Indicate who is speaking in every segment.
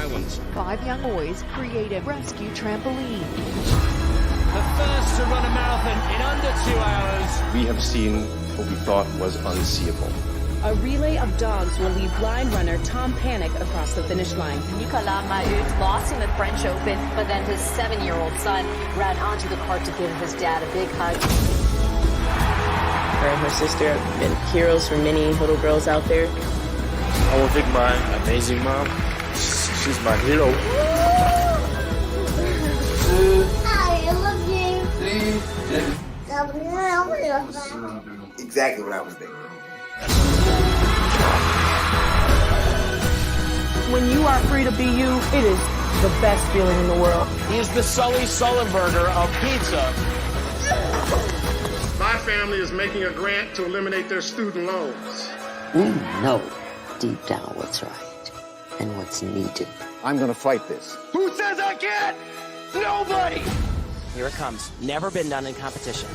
Speaker 1: Islands.
Speaker 2: 5 young boys create a rescue trampoline.
Speaker 3: The first to run a marathon in under 2 hours.
Speaker 1: We have seen what we thought was unseeable.
Speaker 4: A relay of dogs will lead blind runner Tom Panic across the finish line.
Speaker 5: Nicolas Mahut lost in the French Open, but then his 7-year-old son ran onto the court to give his dad a big hug.
Speaker 6: Her and her sister have been heroes for many little girls out there.
Speaker 7: I want to thank my amazing mom. She's my hero.
Speaker 8: I love you.
Speaker 9: Exactly what I was thinking.
Speaker 6: When you are free to be you, it is the best feeling in the world.
Speaker 3: He's the Sully Sullenberger of pizza.
Speaker 10: My family is making a grant to eliminate their student loans.
Speaker 11: We know deep down what's right and what's needed.
Speaker 9: I'm going to fight this.
Speaker 3: Who says I can't? Nobody! Here it comes. Never been done in competition.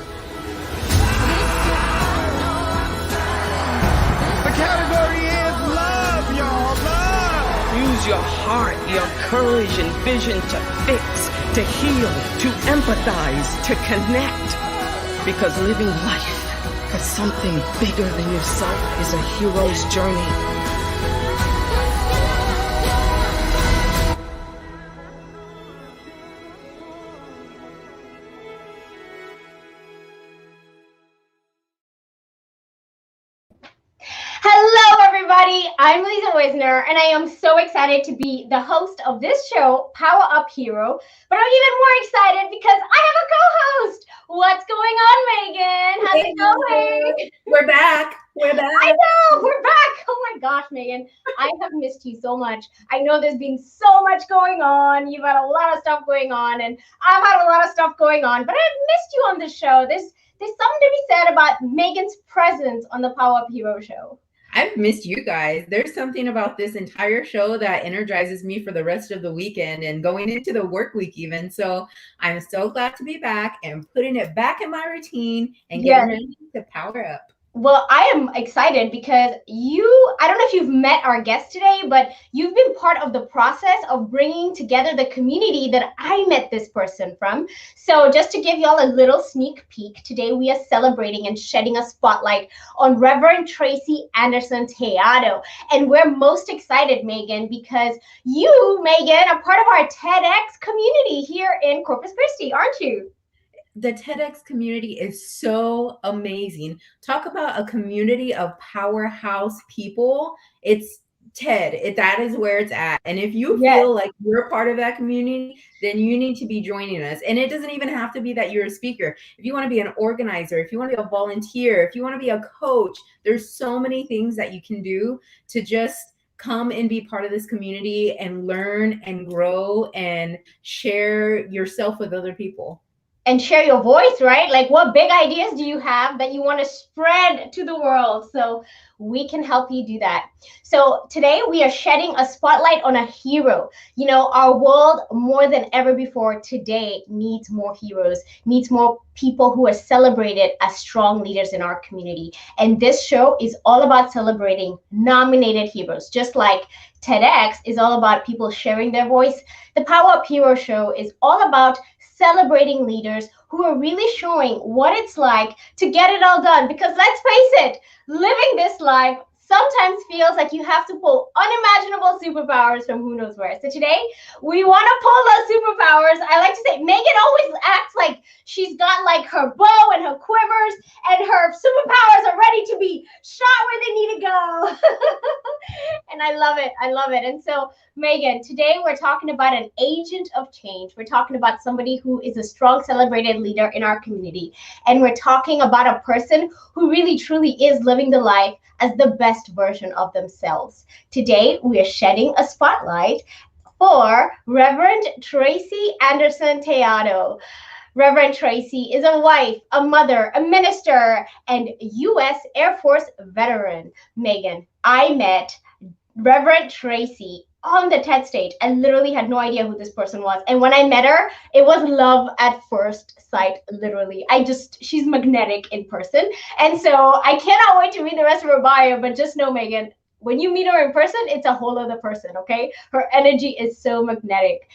Speaker 3: The category is love, y'all. Love!
Speaker 6: Use your heart, your courage and vision to fix, to heal, to empathize, to connect. Because living life for something bigger than yourself is a hero's journey.
Speaker 8: Hello, everybody. I'm Lisa Wisner, and I am so excited to be the host of this show, Power Up Hero. But I'm even more excited because I have a co-host. What's going on, Megan? How's it going?
Speaker 12: We're back. We're back.
Speaker 8: I know, we're back. Oh my gosh, Megan. I have missed you so much. I know there's been so much going on. You've had a lot of stuff going on, and I've had a lot of stuff going on. But I've missed you on the show. There's something to be said about Megan's presence on the Power Up Hero show.
Speaker 12: I've missed you guys. There's something about this entire show that energizes me for the rest of the weekend and going into the work week even. So I'm so glad to be back and putting it back in my routine and getting ready to power up.
Speaker 8: Well, I am excited because I don't know if you've met our guest today, but you've been part of the process of bringing together the community that I met this person from. So just to give y'all a little sneak peek, today we are celebrating and shedding a spotlight on Reverend Tracey Anderson-Tellado. And we're most excited, Megan, because you, Megan, are part of our TEDx community here in Corpus Christi, aren't you?
Speaker 12: The TEDx community is so amazing. Talk about a community of powerhouse people. It's TED. That is where it's at. And if you feel like you're part of that community, then you need to be joining us. And it doesn't even have to be that you're a speaker. If you want to be an organizer, if you want to be a volunteer, if you want to be a coach, there's so many things that you can do to just come and be part of this community and learn and grow and share yourself with other people.
Speaker 8: And share your voice, right? Like, what big ideas do you have that you want to spread to the world? So we can help you do that. So today we are shedding a spotlight on a hero. You know, our world more than ever before today needs more heroes, needs more people who are celebrated as strong leaders in our community. And this show is all about celebrating nominated heroes, just like TEDx is all about people sharing their voice. The Power Up Hero show is all about celebrating leaders who are really showing what it's like to get it all done. Because let's face it, living this life sometimes feels like you have to pull unimaginable superpowers from who knows where. So today, we want to pull those superpowers. I like to say, Megan always acts like she's got like her bow and her quivers, and her superpowers are ready to be shot where they need to go. And I love it. I love it. And so, Megan, today we're talking about an agent of change. We're talking about somebody who is a strong, celebrated leader in our community. And we're talking about a person who really, truly is living the life as the best version of themselves. Today, we are shedding a spotlight for Reverend Tracey Anderson-Tellado. Reverend Tracey is a wife, a mother, a minister, and U.S. Air Force veteran. Megan, I met Reverend Tracey on the TED stage. I literally had no idea who this person was. And when I met her, it was love at first sight, literally. She's magnetic in person. And so I cannot wait to read the rest of her bio, but just know, Megan, when you meet her in person, it's a whole other person, okay? Her energy is so magnetic.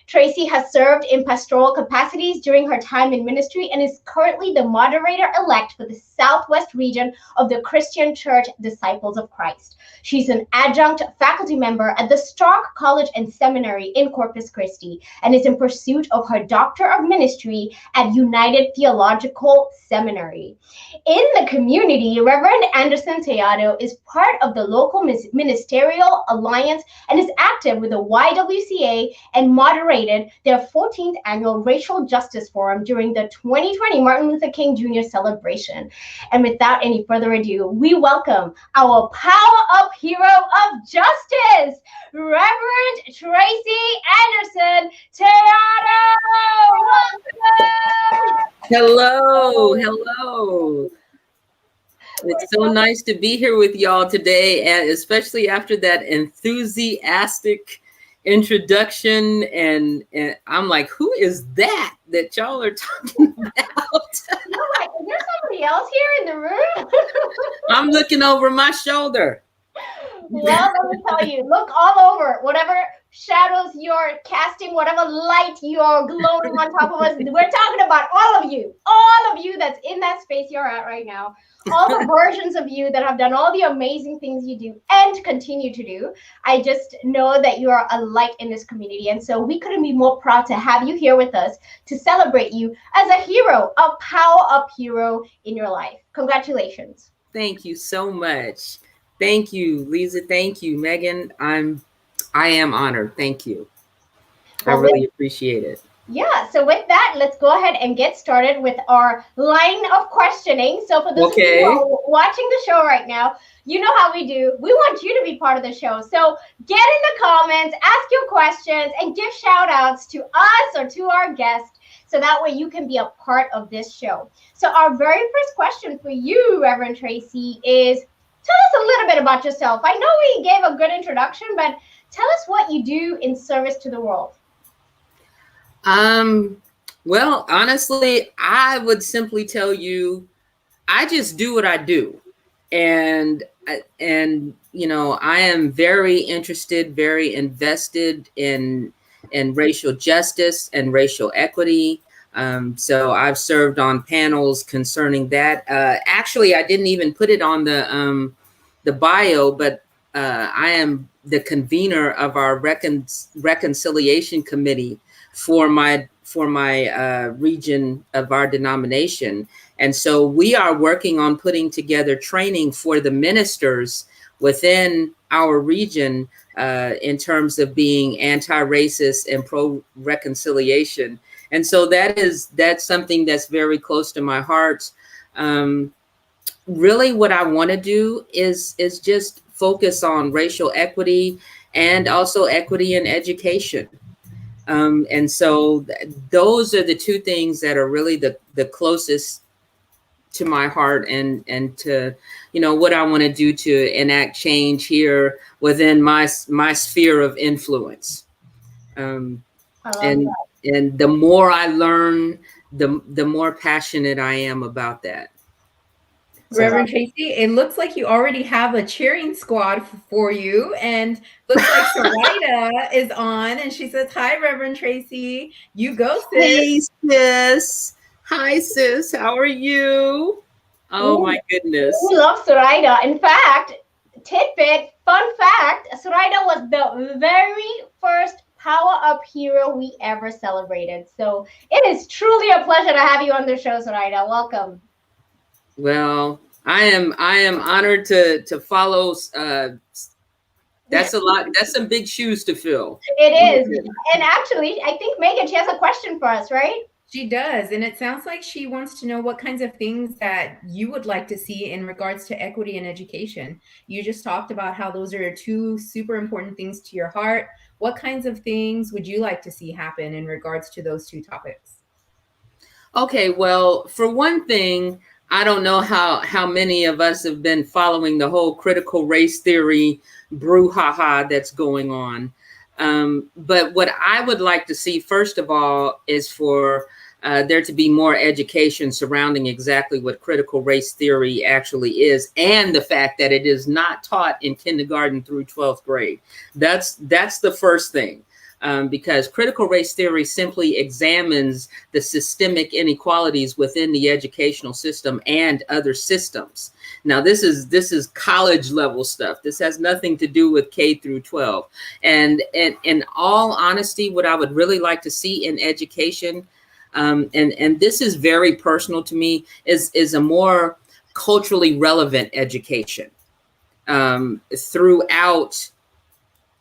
Speaker 8: Tracy has served in pastoral capacities during her time in ministry and is currently the moderator-elect for the Southwest region of the Christian Church Disciples of Christ. She's an adjunct faculty member at the Stark College and Seminary in Corpus Christi and is in pursuit of her Doctor of Ministry at United Theological Seminary. In the community, Reverend Anderson-Tellado is part of the local ministerial alliance and is active with the YWCA and moderated their 14th annual Racial Justice Forum during the 2020 Martin Luther King Jr. celebration. And without any further ado, we welcome our Power Up Hero of Justice, Reverend Tracey Anderson-Tellado.
Speaker 13: Hello, hello. It's so nice to be here with y'all today, and especially after that enthusiastic introduction. And I'm like, who is that y'all are talking about?
Speaker 8: You're like, is there somebody else here in the room?
Speaker 13: I'm looking over my shoulder.
Speaker 8: Well, let me tell you, look all over. Whatever shadows you're casting, whatever light you're glowing on top of us, we're talking about all of you that's in that space you're at right now, all the versions of you that have done all the amazing things you do and continue to do. I just know that you are a light in this community, and so we couldn't be more proud to have you here with us to celebrate you as a hero, a power up hero in your life. Congratulations.
Speaker 13: Thank you so much. Thank you, Lisa. Thank you, Megan. I am honored. Thank you. I really appreciate it.
Speaker 8: Yeah, so with that, let's go ahead and get started with our line of questioning. So for those of you who are watching the show right now, you know how we do. We want you to be part of the show. So get in the comments, ask your questions, and give shout outs to us or to our guest, so that way you can be a part of this show. So our very first question for you, Reverend Tracey, is tell us a little bit about yourself. I know we gave a good introduction, but tell us what you do in service to the world.
Speaker 13: Well, honestly, I would simply tell you, I just do what I do. And you know, I am very interested, very invested in racial justice and racial equity. So I've served on panels concerning that. Actually, I didn't even put it on the bio, but I am the convener of our reconciliation committee for my region of our denomination. And so we are working on putting together training for the ministers within our region in terms of being anti-racist and pro-reconciliation. And so that's something that's very close to my heart. Really what I want to do is just focus on racial equity and also equity in education. And so those are the two things that are really the closest to my heart and to, you know, what I want to do to enact change here within my sphere of influence. And the more I learn, the more passionate I am about that.
Speaker 12: Reverend Tracey, it looks like you already have a cheering squad for you, and looks like Sarita is on, and she says, "Hi, Reverend Tracey. You go, sis."
Speaker 13: Hey, sis. Hi, sis. How are you? Oh, my goodness.
Speaker 8: We love Sarita. In fact, tidbit, fun fact, Sarita was the very first Power Up hero we ever celebrated. So it is truly a pleasure to have you on the show, Sarita. Welcome.
Speaker 13: Well, I am honored to follow. That's a lot. That's some big shoes to fill.
Speaker 8: It is. And actually, I think Megan, she has a question for us, right?
Speaker 12: She does. And it sounds like she wants to know what kinds of things that you would like to see in regards to equity and education. You just talked about how those are two super important things to your heart. What kinds of things would you like to see happen in regards to those two topics?
Speaker 13: Okay, well, for one thing, I don't know how many of us have been following the whole critical race theory brouhaha that's going on. But what I would like to see, first of all, is for there to be more education surrounding exactly what critical race theory actually is, and the fact that it is not taught in kindergarten through 12th grade. That's the first thing. Because critical race theory simply examines the systemic inequalities within the educational system and other systems. Now, this is college level stuff. This has nothing to do with K through 12. And in all honesty, what I would really like to see in education, and this is very personal to me, is a more culturally relevant education throughout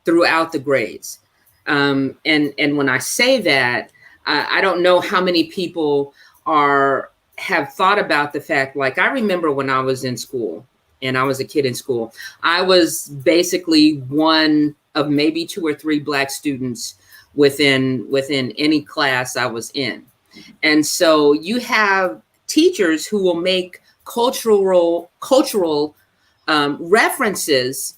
Speaker 13: the grades. And when I say that, I don't know how many people have thought about the fact, like I remember when I was in school and I was a kid in school, I was basically one of maybe 2 or 3 Black students within any class I was in. And so you have teachers who will make cultural references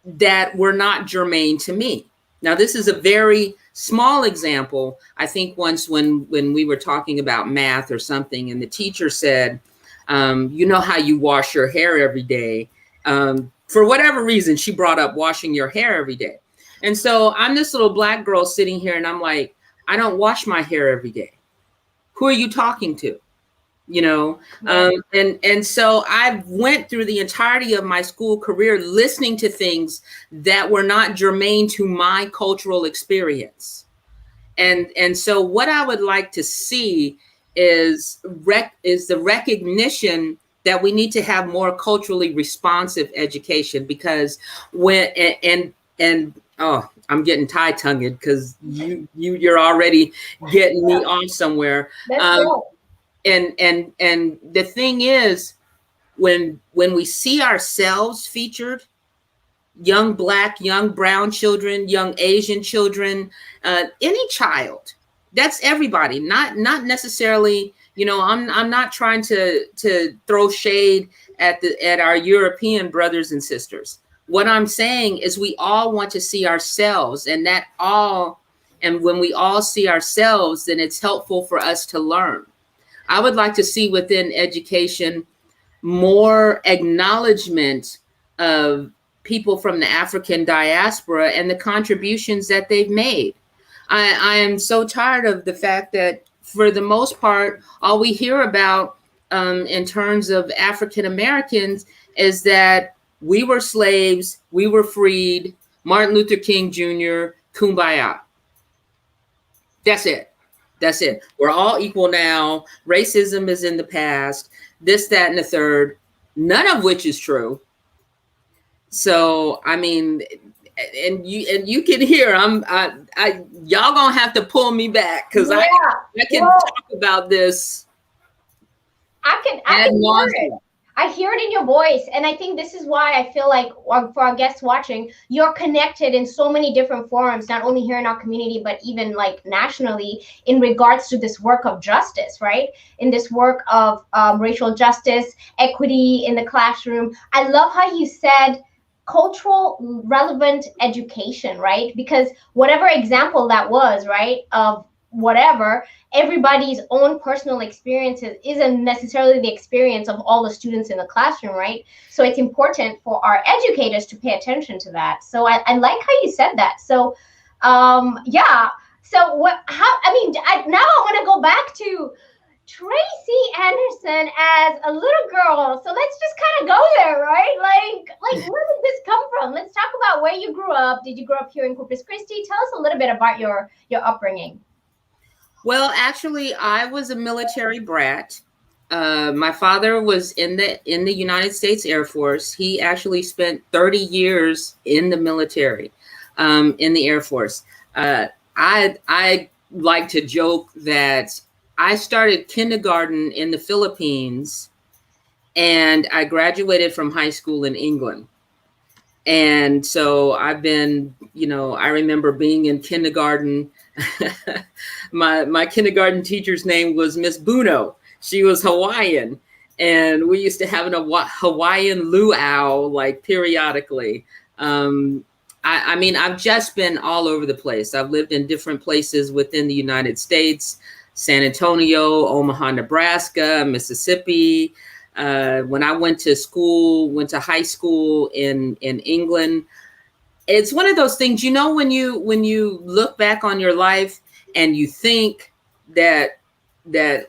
Speaker 13: that were not germane to me. Now, this is a very small example. I think once when we were talking about math or something, and the teacher said, you know how you wash your hair every day. For whatever reason, she brought up washing your hair every day. And so I'm this little Black girl sitting here and I'm like, I don't wash my hair every day. Who are you talking to? You know, and so I went through the entirety of my school career listening to things that were not germane to my cultural experience. And so what I would like to see is the recognition that we need to have more culturally responsive education, because I'm getting tie-tongued because you're already getting me off somewhere. And the thing is, when we see ourselves featured, young Black, young brown children, young Asian children, any child, that's everybody, not necessarily, you know, I'm not trying to throw shade at our European brothers and sisters. What I'm saying is we all want to see ourselves, and when we all see ourselves, then it's helpful for us to learn. I would like to see within education more acknowledgement of people from the African diaspora and the contributions that they've made. I am so tired of the fact that, for the most part, all we hear about in terms of African Americans is that we were slaves, we were freed, Martin Luther King Jr., kumbaya. That's it. That's it. We're all equal now. Racism is in the past. This, that, and the third. None of which is true. So, I mean, and you can hear y'all gonna have to pull me back, because I can talk about this.
Speaker 8: I can hear it. I hear it in your voice. And I think this is why I feel like, for our guests watching, you're connected in so many different forums, not only here in our community, but even like nationally, in regards to this work of justice, right? In this work of racial justice, equity in the classroom. I love how you said cultural relevant education, right? Because whatever example that was, right, of whatever, everybody's own personal experiences isn't necessarily the experience of all the students in the classroom, right? So it's important for our educators to pay attention to that. So I like how you said that. So yeah. So now I want to go back to Tracey Anderson as a little girl. So let's just kind of go there, right? Like where did this come from? Let's talk about where you grew up. Did you grow up here in Corpus Christi? Tell us a little bit about your upbringing.
Speaker 13: Well, actually, I was a military brat. My father was in the United States Air Force. He actually spent 30 years in the military, in the Air Force. I like to joke that I started kindergarten in the Philippines, and I graduated from high school in England. And so I've been, I remember being in kindergarten. My kindergarten teacher's name was Miss Buno. She was Hawaiian, and we used to have a Hawaiian luau like periodically. I've just been all over the place. I've lived in different places within the United States. San Antonio, Omaha, Nebraska, Mississippi. When I went to high school in England. It's one of those things, when you look back on your life and you think that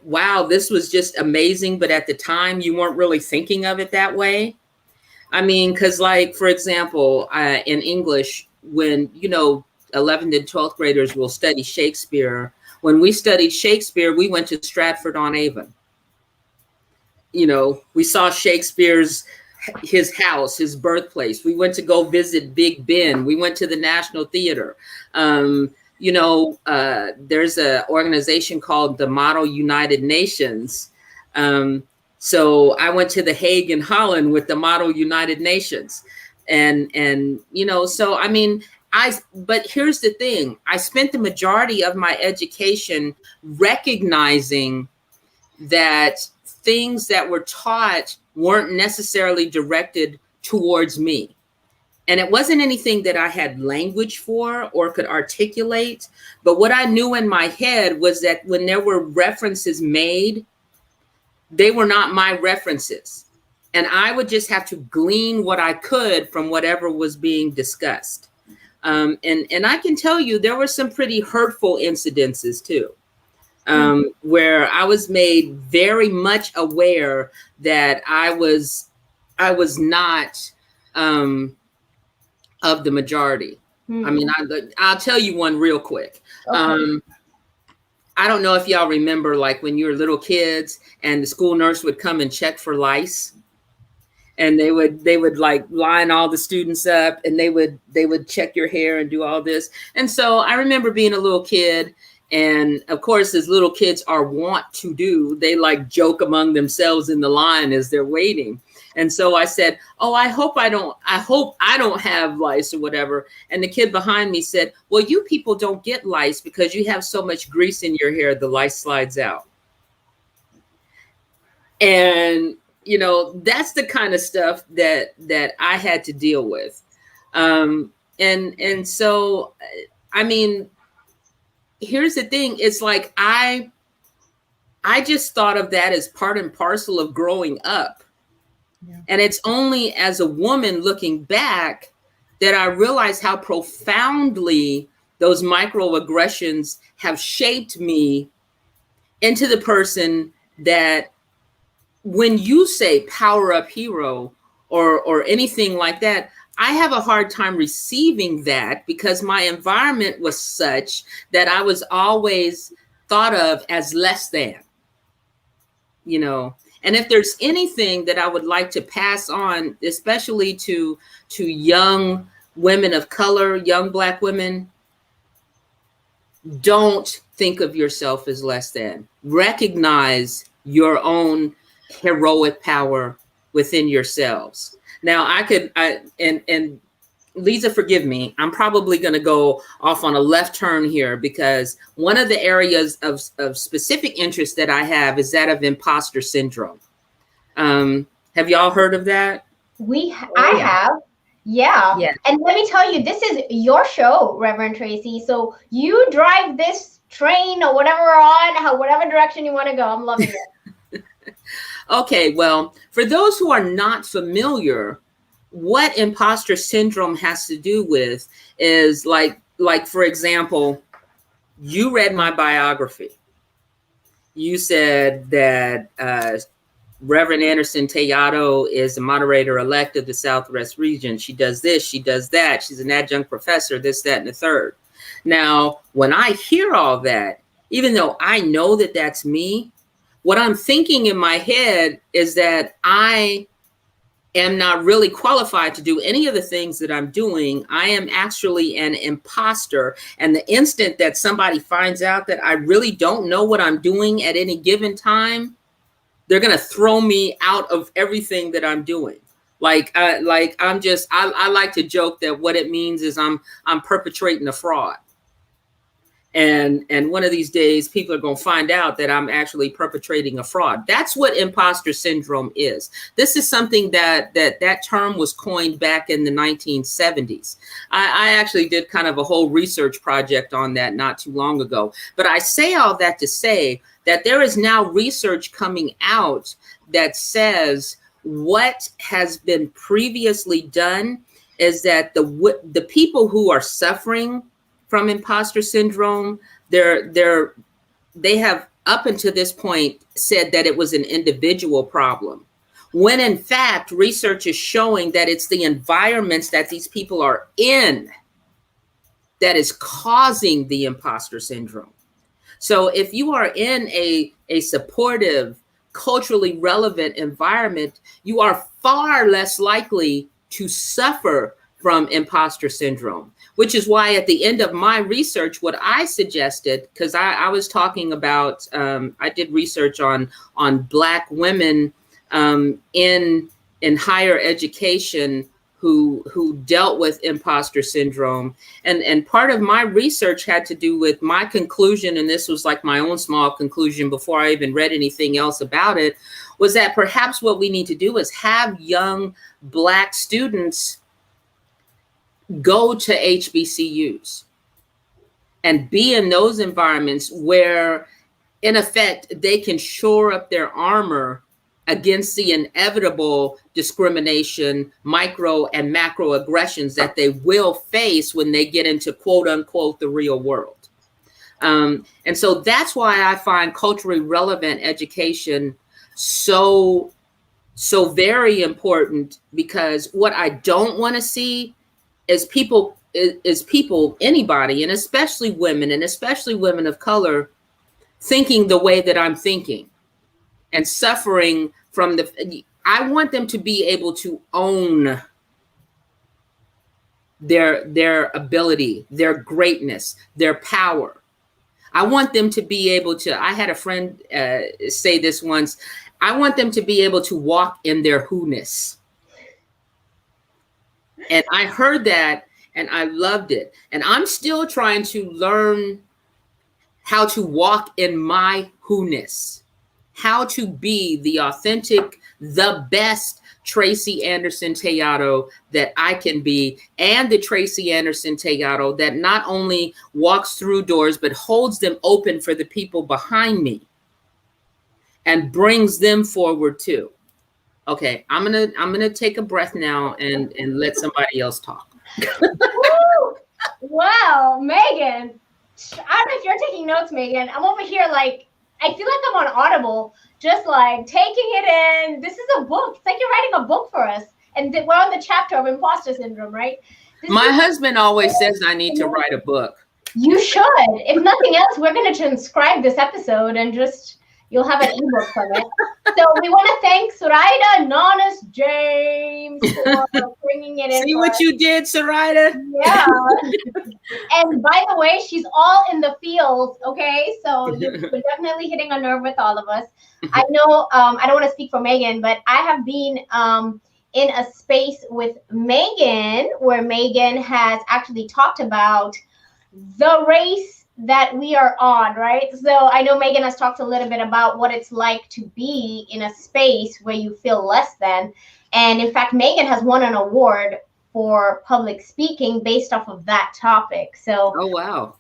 Speaker 13: wow, this was just amazing, but at the time you weren't really thinking of it that way. I mean, because like, for example, in English, when 11th and 12th graders will study Shakespeare. When we studied Shakespeare, we went to Stratford-on-Avon. We saw his house, his birthplace. We went to go visit Big Ben. We went to the National Theater. There's an organization called the Model United Nations. So I went to The Hague in Holland with the Model United Nations. So I mean, but here's the thing. I spent the majority of my education recognizing that things that were taught weren't necessarily directed towards me. And it wasn't anything that I had language for or could articulate. But what I knew in my head was that when there were references made, they were not my references. And I would just have to glean what I could from whatever was being discussed. And I can tell you there were some pretty hurtful incidences too, where I was made very much aware that I was not of the majority. I mean, I'll tell you one real quick. Okay. I don't know if y'all remember, like when you were little kids and the school nurse would come and check for lice, and they would like line all the students up, and they would check your hair and do all this. And so I remember being a little kid, and of course, as little kids are wont to do, they like joke among themselves in the line as they're waiting. And so I said, "Oh, I hope I don't have lice or whatever." And the kid behind me said, "Well, you people don't get lice because you have so much grease in your hair, the lice slides out." And that's the kind of stuff that I had to deal with. And so, I mean, here's the thing. It's like, I just thought of that as part and parcel of growing up. Yeah. And it's only as a woman looking back that I realized how profoundly those microaggressions have shaped me into the person that, when you say power up hero or anything like that, I have a hard time receiving that because my environment was such that I was always thought of as less than, And if there's anything that I would like to pass on, especially to young women of color, young Black women, don't think of yourself as less than. Recognize your own heroic power within yourselves. Now and Lisa, forgive me, I'm probably going to go off on a left turn here because one of the areas of specific interest that I have is that of imposter syndrome. Have y'all heard of that?
Speaker 8: I have. Yeah. And let me tell you, this is your show, Reverend Tracey. So you drive this train or whatever we're on, whatever direction you want to go. I'm loving it.
Speaker 13: Okay, well, for those who are not familiar, what imposter syndrome has to do with is like for example, you read my biography. You said that Reverend Anderson-Tellado is the Moderator-Elect of the Southwest region. She does this, she does that. She's an adjunct professor, this, that, and the third. Now, when I hear all that, even though I know that that's me, what I'm thinking in my head is that I am not really qualified to do any of the things that I'm doing. I am actually an imposter. And the instant that somebody finds out that I really don't know what I'm doing at any given time, they're going to throw me out of everything that I'm doing. I like to joke that what it means is I'm perpetrating a fraud. And one of these days, people are going to find out that I'm actually perpetrating a fraud. That's what imposter syndrome is. This is something that term was coined back in the 1970s. I actually did kind of a whole research project on that not too long ago. But I say all that to say that there is now research coming out that says what has been previously done is that the people who are suffering from imposter syndrome, they have up until this point said that it was an individual problem, when in fact research is showing that it's the environments that these people are in that is causing the imposter syndrome. So if you are in a supportive, culturally relevant environment, you are far less likely to suffer from imposter syndrome, which is why at the end of my research, what I suggested, because I was talking about, I did research on Black women in higher education who dealt with imposter syndrome. And part of my research had to do with my conclusion, and this was like my own small conclusion before I even read anything else about it, was that perhaps what we need to do is have young Black students go to HBCUs and be in those environments where, in effect, they can shore up their armor against the inevitable discrimination, micro and macro aggressions that they will face when they get into quote unquote the real world. And so that's why I find culturally relevant education so very important, because what I don't want to see is people, anybody, and especially women of color, thinking the way that I'm thinking and suffering from I want them to be able to own their ability, their greatness, their power. I want them to be able to, I had a friend say this once, I want them to be able to walk in their who-ness. And I heard that and I loved it. And I'm still trying to learn how to walk in my who-ness, how to be the authentic, the best Tracey Anderson-Tellado that I can be, and the Tracey Anderson-Tellado that not only walks through doors, but holds them open for the people behind me and brings them forward too. Okay, I'm gonna take a breath now and let somebody else talk.
Speaker 8: Wow, Megan. I don't know if you're taking notes, Megan. I'm over here like, I feel like I'm on Audible, just like taking it in. This is a book. It's like you're writing a book for us. And we're on the chapter of imposter syndrome, right?
Speaker 13: My husband always says I need to write a book.
Speaker 8: You should. If nothing else, we're going to transcribe this episode and just, you'll have an ebook from it. So we want to thank Zoraida, Nonis, James for bringing it in.
Speaker 13: See what you did, Zoraida?
Speaker 8: Yeah. And by the way, she's all in the field, okay? So you're definitely hitting a nerve with all of us. I know, I don't want to speak for Megan, but I have been in a space with Megan where Megan has actually talked about the race that we are on, right? So I know Megan has talked a little bit about what it's like to be in a space where you feel less than. And in fact, Megan has won an award for public speaking based off of that topic. So,
Speaker 13: oh, wow.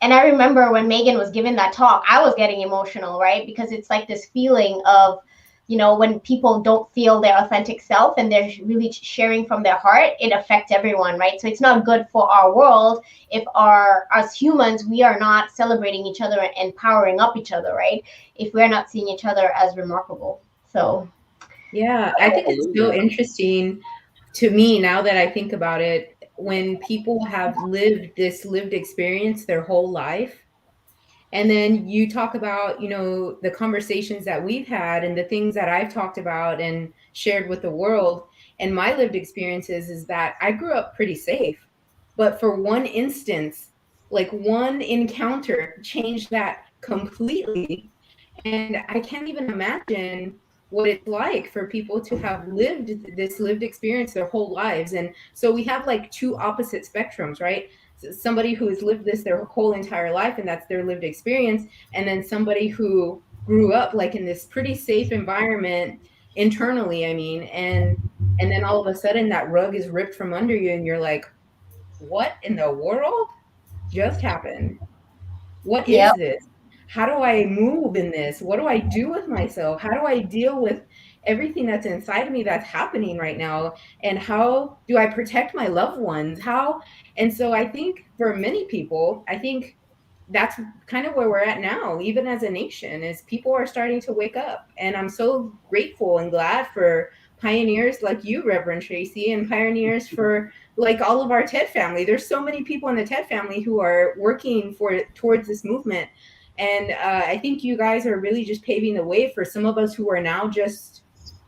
Speaker 8: And I remember when Megan was giving that talk, I was getting emotional, right? Because it's like this feeling of, you know, when people don't feel their authentic self and they're really sharing from their heart, it affects everyone, right? So it's not good for our world if as humans, we are not celebrating each other and powering up each other, right? If we're not seeing each other as remarkable. So,
Speaker 12: yeah, I think it's so interesting to me now that I think about it, when people have lived this lived experience their whole life. And then you talk about, you know, the conversations that we've had and the things that I've talked about and shared with the world. And my lived experiences is that I grew up pretty safe. But for one instance, like one encounter changed that completely. And I can't even imagine what it's like for people to have lived this lived experience their whole lives. And so we have like two opposite spectrums, right? somebody who's lived this their whole entire life and that's their lived experience, and then somebody who grew up like in this pretty safe environment internally, I mean, and then all of a sudden that rug is ripped from under you and you're like, what in the world just happened? What is this? How do I move in this? What do I do with myself? How do I deal with everything that's inside of me that's happening right now? And how do I protect my loved ones? And so I think for many people, I think that's kind of where we're at now, even as a nation, is people are starting to wake up. And I'm so grateful and glad for pioneers like you, Reverend Tracey, and pioneers for like all of our TED family. There's so many people in the TED family who are working towards this movement. And I think you guys are really just paving the way for some of us who are now just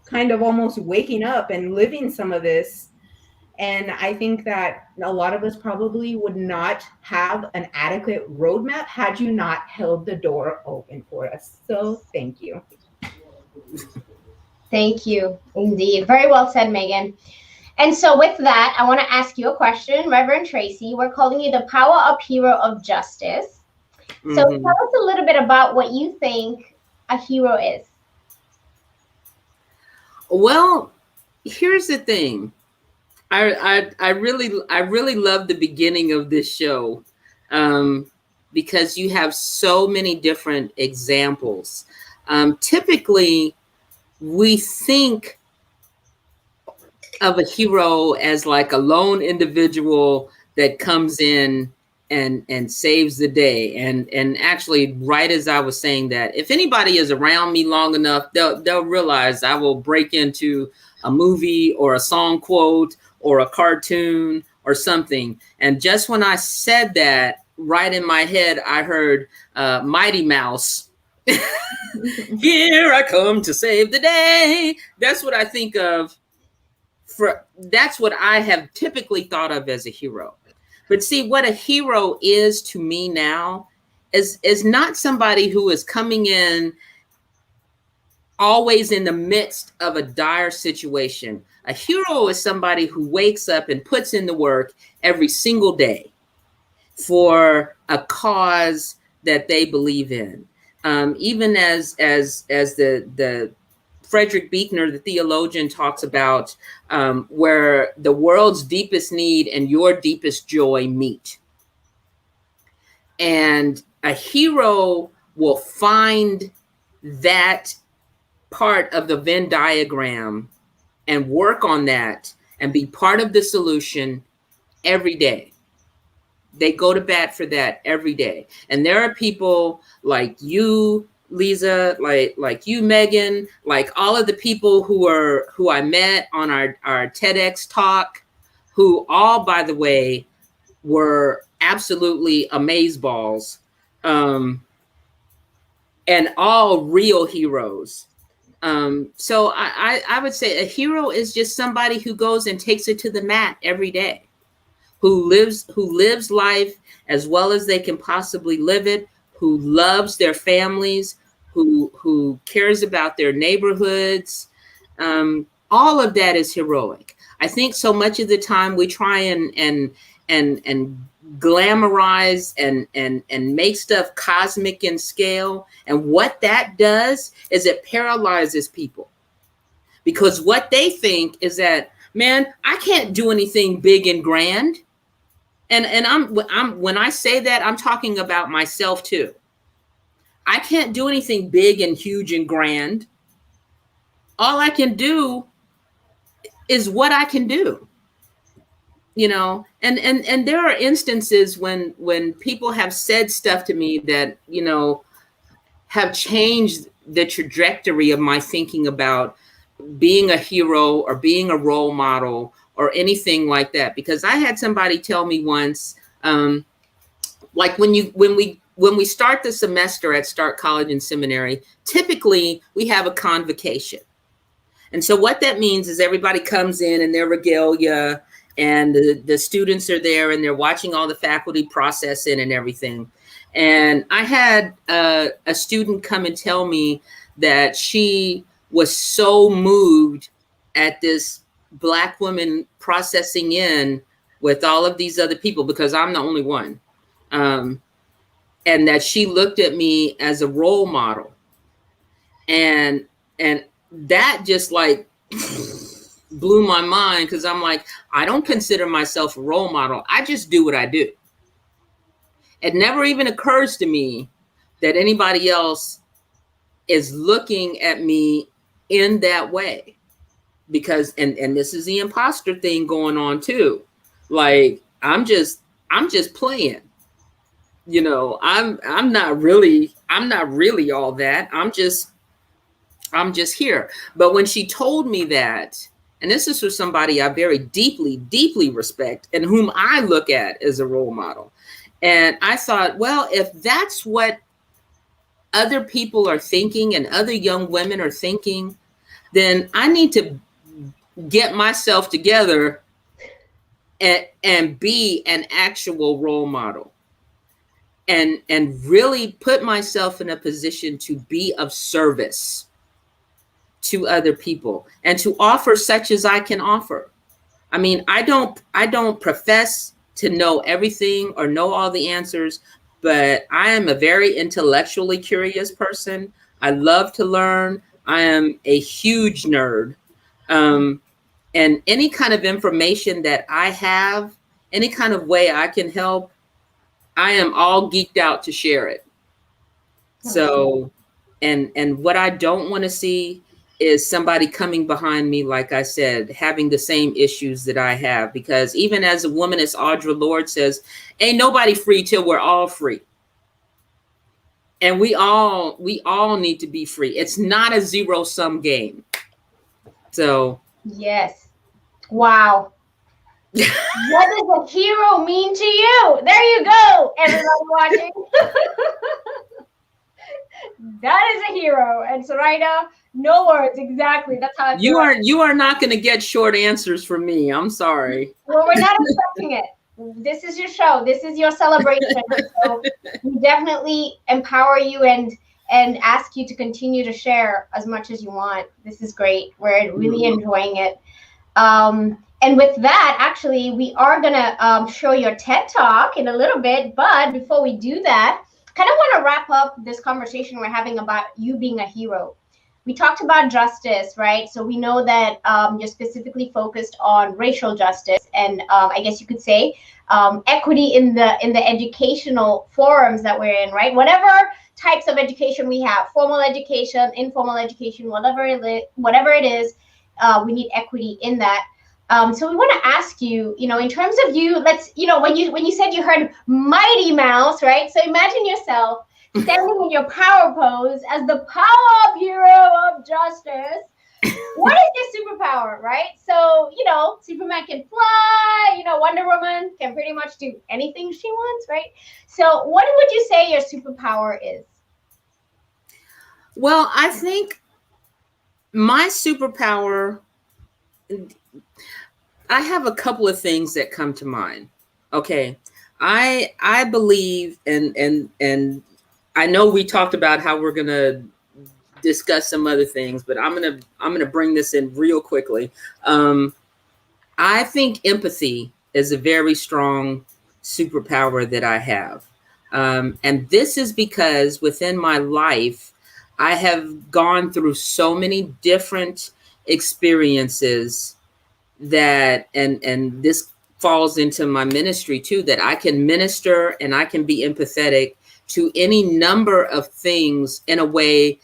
Speaker 12: kind of almost waking up and living some of this. And I think that a lot of us probably would not have an adequate roadmap had you not held the door open for us. So thank you.
Speaker 8: Thank you, indeed. Very well said, Megan. And so with that, I want to ask you a question, Reverend Tracey. We're calling you the PowerUp Hero of Justice. So tell us a little bit about what you think a hero is.
Speaker 13: Well, here's the thing. I really love the beginning of this show because you have so many different examples. Typically, we think of a hero as like a lone individual that comes in and saves the day. And actually, right as I was saying that, if anybody is around me long enough, they'll realize I will break into a movie or a song quote or a cartoon or something. And just when I said that, right in my head, I heard Mighty Mouse. Here I come to save the day. That's what I think of. That's what I have typically thought of as a hero. But see, what a hero is to me now is not somebody who is coming in always in the midst of a dire situation. A hero is somebody who wakes up and puts in the work every single day for a cause that they believe in. Even as the Frederick Buechner, the theologian, talks about where the world's deepest need and your deepest joy meet. And a hero will find that part of the Venn diagram and work on that and be part of the solution every day. They go to bat for that every day. And there are people like you, Lisa, like you, Megan, like all of the people who I met on our TEDx talk, who all, by the way, were absolutely amazeballs, and all real heroes. So I would say a hero is just somebody who goes and takes it to the mat every day, who lives life as well as they can possibly live it, who loves their families, who cares about their neighborhoods. All of that is heroic. I think so much of the time we try and glamorize and make stuff cosmic in scale. And what that does is it paralyzes people, because what they think is that, man, I can't do anything big and grand. And I'm when I say that, I'm talking about myself too. I can't do anything big and huge and grand. All I can do is what I can do. You know, and there are instances when people have said stuff to me that, you know, have changed the trajectory of my thinking about being a hero or being a role model or anything like that. Because I had somebody tell me once, like when we start the semester at Stark College and Seminary, typically we have a convocation. And so what that means is everybody comes in and their regalia, and the students are there and they're watching all the faculty process in and everything. And I had a student come and tell me that she was so moved at this Black woman processing in with all of these other people, because I'm the only one. And that she looked at me as a role model. And that just like blew my mind, because I'm like, I don't consider myself a role model. I just do what I do. It never even occurs to me that anybody else is looking at me in that way, because and this is the imposter thing going on too. Like I'm just playing, you know. I'm not really all that. I'm just here. But when she told me that, and this is for somebody I very deeply respect and whom I look at as a role model, and I thought, well, if that's what other people are thinking and other young women are thinking, then I need to get myself together and be an actual role model and really put myself in a position to be of service to other people and to offer such as I can offer. I mean, I don't profess to know everything or know all the answers, but I am a very intellectually curious person. I love to learn. I am a huge nerd. And any kind of information that I have, any kind of way I can help, I am all geeked out to share it. So, and what I don't want to see is somebody coming behind me, like I said, having the same issues that I have. Because even as a woman, as Audre Lorde says, ain't nobody free till we're all free. And we all need to be free. It's not a zero-sum game. So.
Speaker 8: Yes. Wow. What does a hero mean to you? There you go, everybody watching. That is a hero. And Zoraida, no words, exactly. That's how I feel.
Speaker 13: You are not going to get short answers from me. I'm sorry.
Speaker 8: Well, we're not expecting it. This is your show. This is your celebration. So we definitely empower you and ask you to continue to share as much as you want. This is great. We're really enjoying it. And with that, actually, we are going to show your TED Talk in a little bit. But before we do that, kind of want to wrap up this conversation we're having about you being a hero. We talked about justice, right? So we know that you're specifically focused on racial justice, and I guess you could say equity in the educational forums that we're in, right? Whatever types of education we have, formal education, informal education, whatever it is, we need equity in that. So we want to ask you, in terms of you, when you said you heard Mighty Mouse, right? So imagine yourself standing in your power pose as the power-up hero of justice. What is your superpower, right? So, Superman can fly, Wonder Woman can pretty much do anything she wants, right? So what would you say your superpower is?
Speaker 13: Well, I think my superpower, I have a couple of things that come to mind. Okay. I believe, and I know we talked about how we're going to discuss some other things, but I'm going to bring this in real quickly. I think empathy is a very strong superpower that I have. And this is because within my life, I have gone through so many different experiences that, and this falls into my ministry too, that I can minister and I can be empathetic to any number of things in a way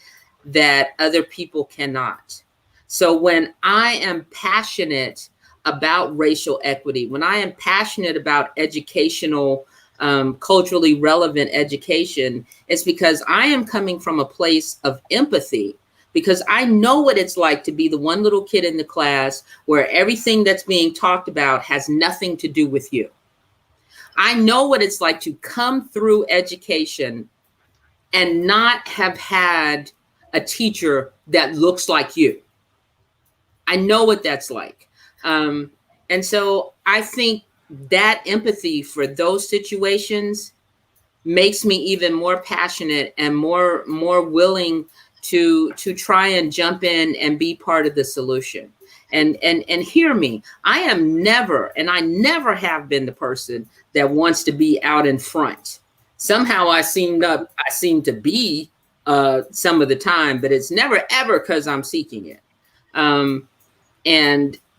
Speaker 13: that other people cannot. So when I am passionate about racial equity, when I am passionate about educational, culturally relevant education, it's because I am coming from a place of empathy, because I know what it's like to be the one little kid in the class where everything that's being talked about has nothing to do with you. I know what it's like to come through education and not have had a teacher that looks like you. I know what that's like. And so I think that empathy for those situations makes me even more passionate and more willing to try and jump in and be part of the solution. And hear me, I am never, and I never have been the person that wants to be out in front. Somehow I seem to be some of the time, but it's never ever because I'm seeking it. And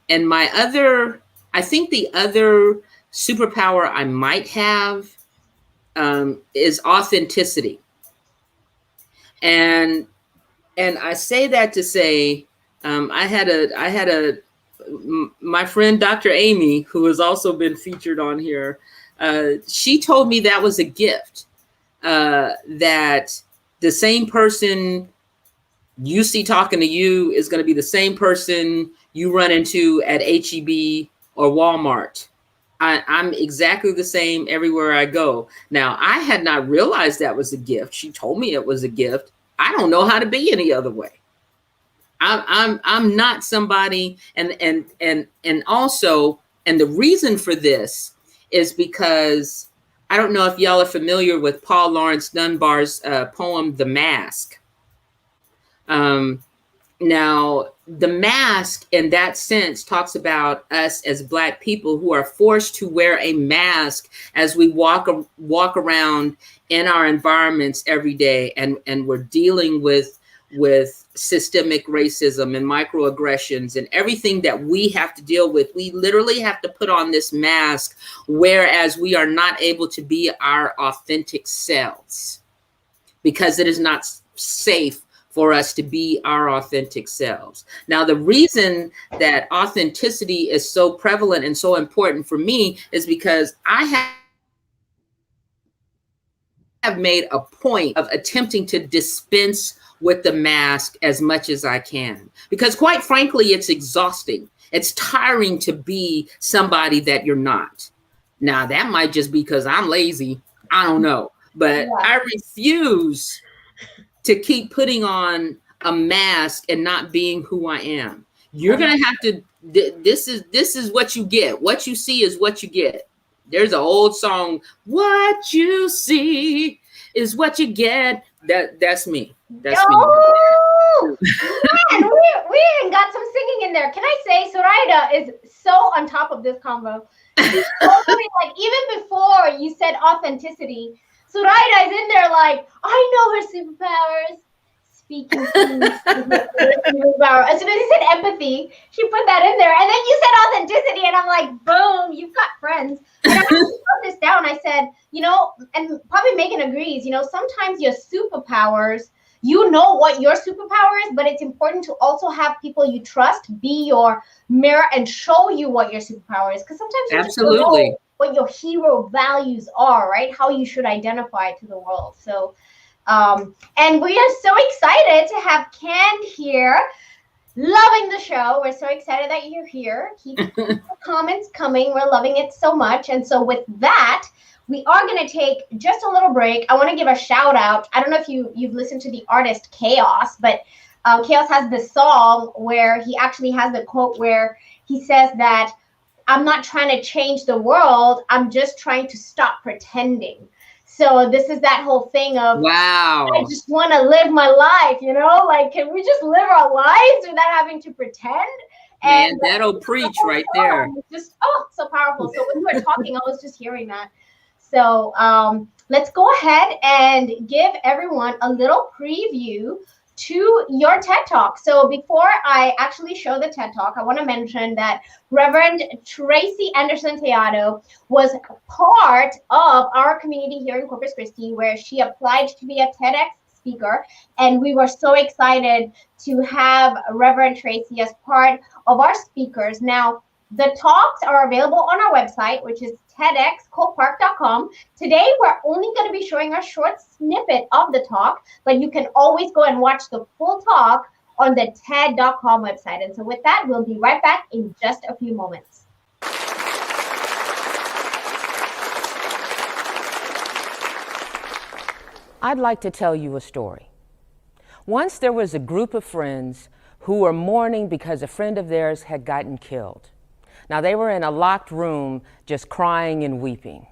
Speaker 13: my other, I think the other superpower I might have is authenticity. And I say that to say, my friend Dr. Amy, who has also been featured on here, she told me that was a gift, that the same person you see talking to you is going to be the same person you run into at HEB or Walmart. I'm exactly the same everywhere I go. Now, I had not realized that was a gift. She told me it was a gift. I don't know how to be any other way. I'm not somebody, and also, and the reason for this is because I don't know if y'all are familiar with Paul Laurence Dunbar's poem, The Mask. Now, the mask in that sense talks about us as Black people who are forced to wear a mask as we walk around in our environments every day, and we're dealing with systemic racism and microaggressions and everything that we have to deal with. We literally have to put on this mask, whereas we are not able to be our authentic selves because it is not safe for us to be our authentic selves. Now, the reason that authenticity is so prevalent and so important for me is because I have made a point of attempting to dispense with the mask as much as I can, because quite frankly, it's exhausting. It's tiring to be somebody that you're not. Now, that might just be because I'm lazy. I don't know, but I refuse to keep putting on a mask and not being who I am. You're going to have to, this is what you get. What you see is what you get. There's an old song, what you see is what you get. That's me. That's me.
Speaker 8: Man, we even got some singing in there. Can I say Zoraida is so on top of this combo. She's totally like, even before you said authenticity, Zoraida is in there like, I know her superpowers. Speaking superpower. As soon as you said empathy, she put that in there. And then you said authenticity, and I'm like, boom, you've got friends. And I actually wrote this down. I said, and probably Megan agrees, sometimes your superpowers, you know what your superpower is, but it's important to also have people you trust be your mirror and show you what your superpower is. Because sometimes you just don't know what your hero values are, right? How you should identify to the world. So, and we are so excited to have Ken here, loving the show. We're so excited that you're here. Keep the comments coming. We're loving it so much. And so with that, we are going to take just a little break. I want to give a shout out. I don't know if you've listened to the artist Chaos, but Chaos has this song where he actually has the quote where he says that I'm not trying to change the world. I'm just trying to stop pretending. So this is that whole thing of, wow, I just want to live my life, like, can we just live our lives without having to pretend? And
Speaker 13: man, that'll preach right there.
Speaker 8: Just, so powerful. So when you were talking, I was just hearing that. So let's go ahead and give everyone a little preview to your TED Talk. So before I actually show the TED Talk, I want to mention that Reverend Tracey Anderson-Tellado was part of our community here in Corpus Christi, where she applied to be a TEDx speaker. And we were so excited to have Reverend Tracey as part of our speakers. Now, the talks are available on our website, which is TEDxCopark.com. Today, we're only going to be showing a short snippet of the talk, but you can always go and watch the full talk on the TED.com website. And so with that, we'll be right back in just a few moments.
Speaker 14: I'd like to tell you a story. Once there was a group of friends who were mourning because a friend of theirs had gotten killed. Now, they were in a locked room just crying and weeping,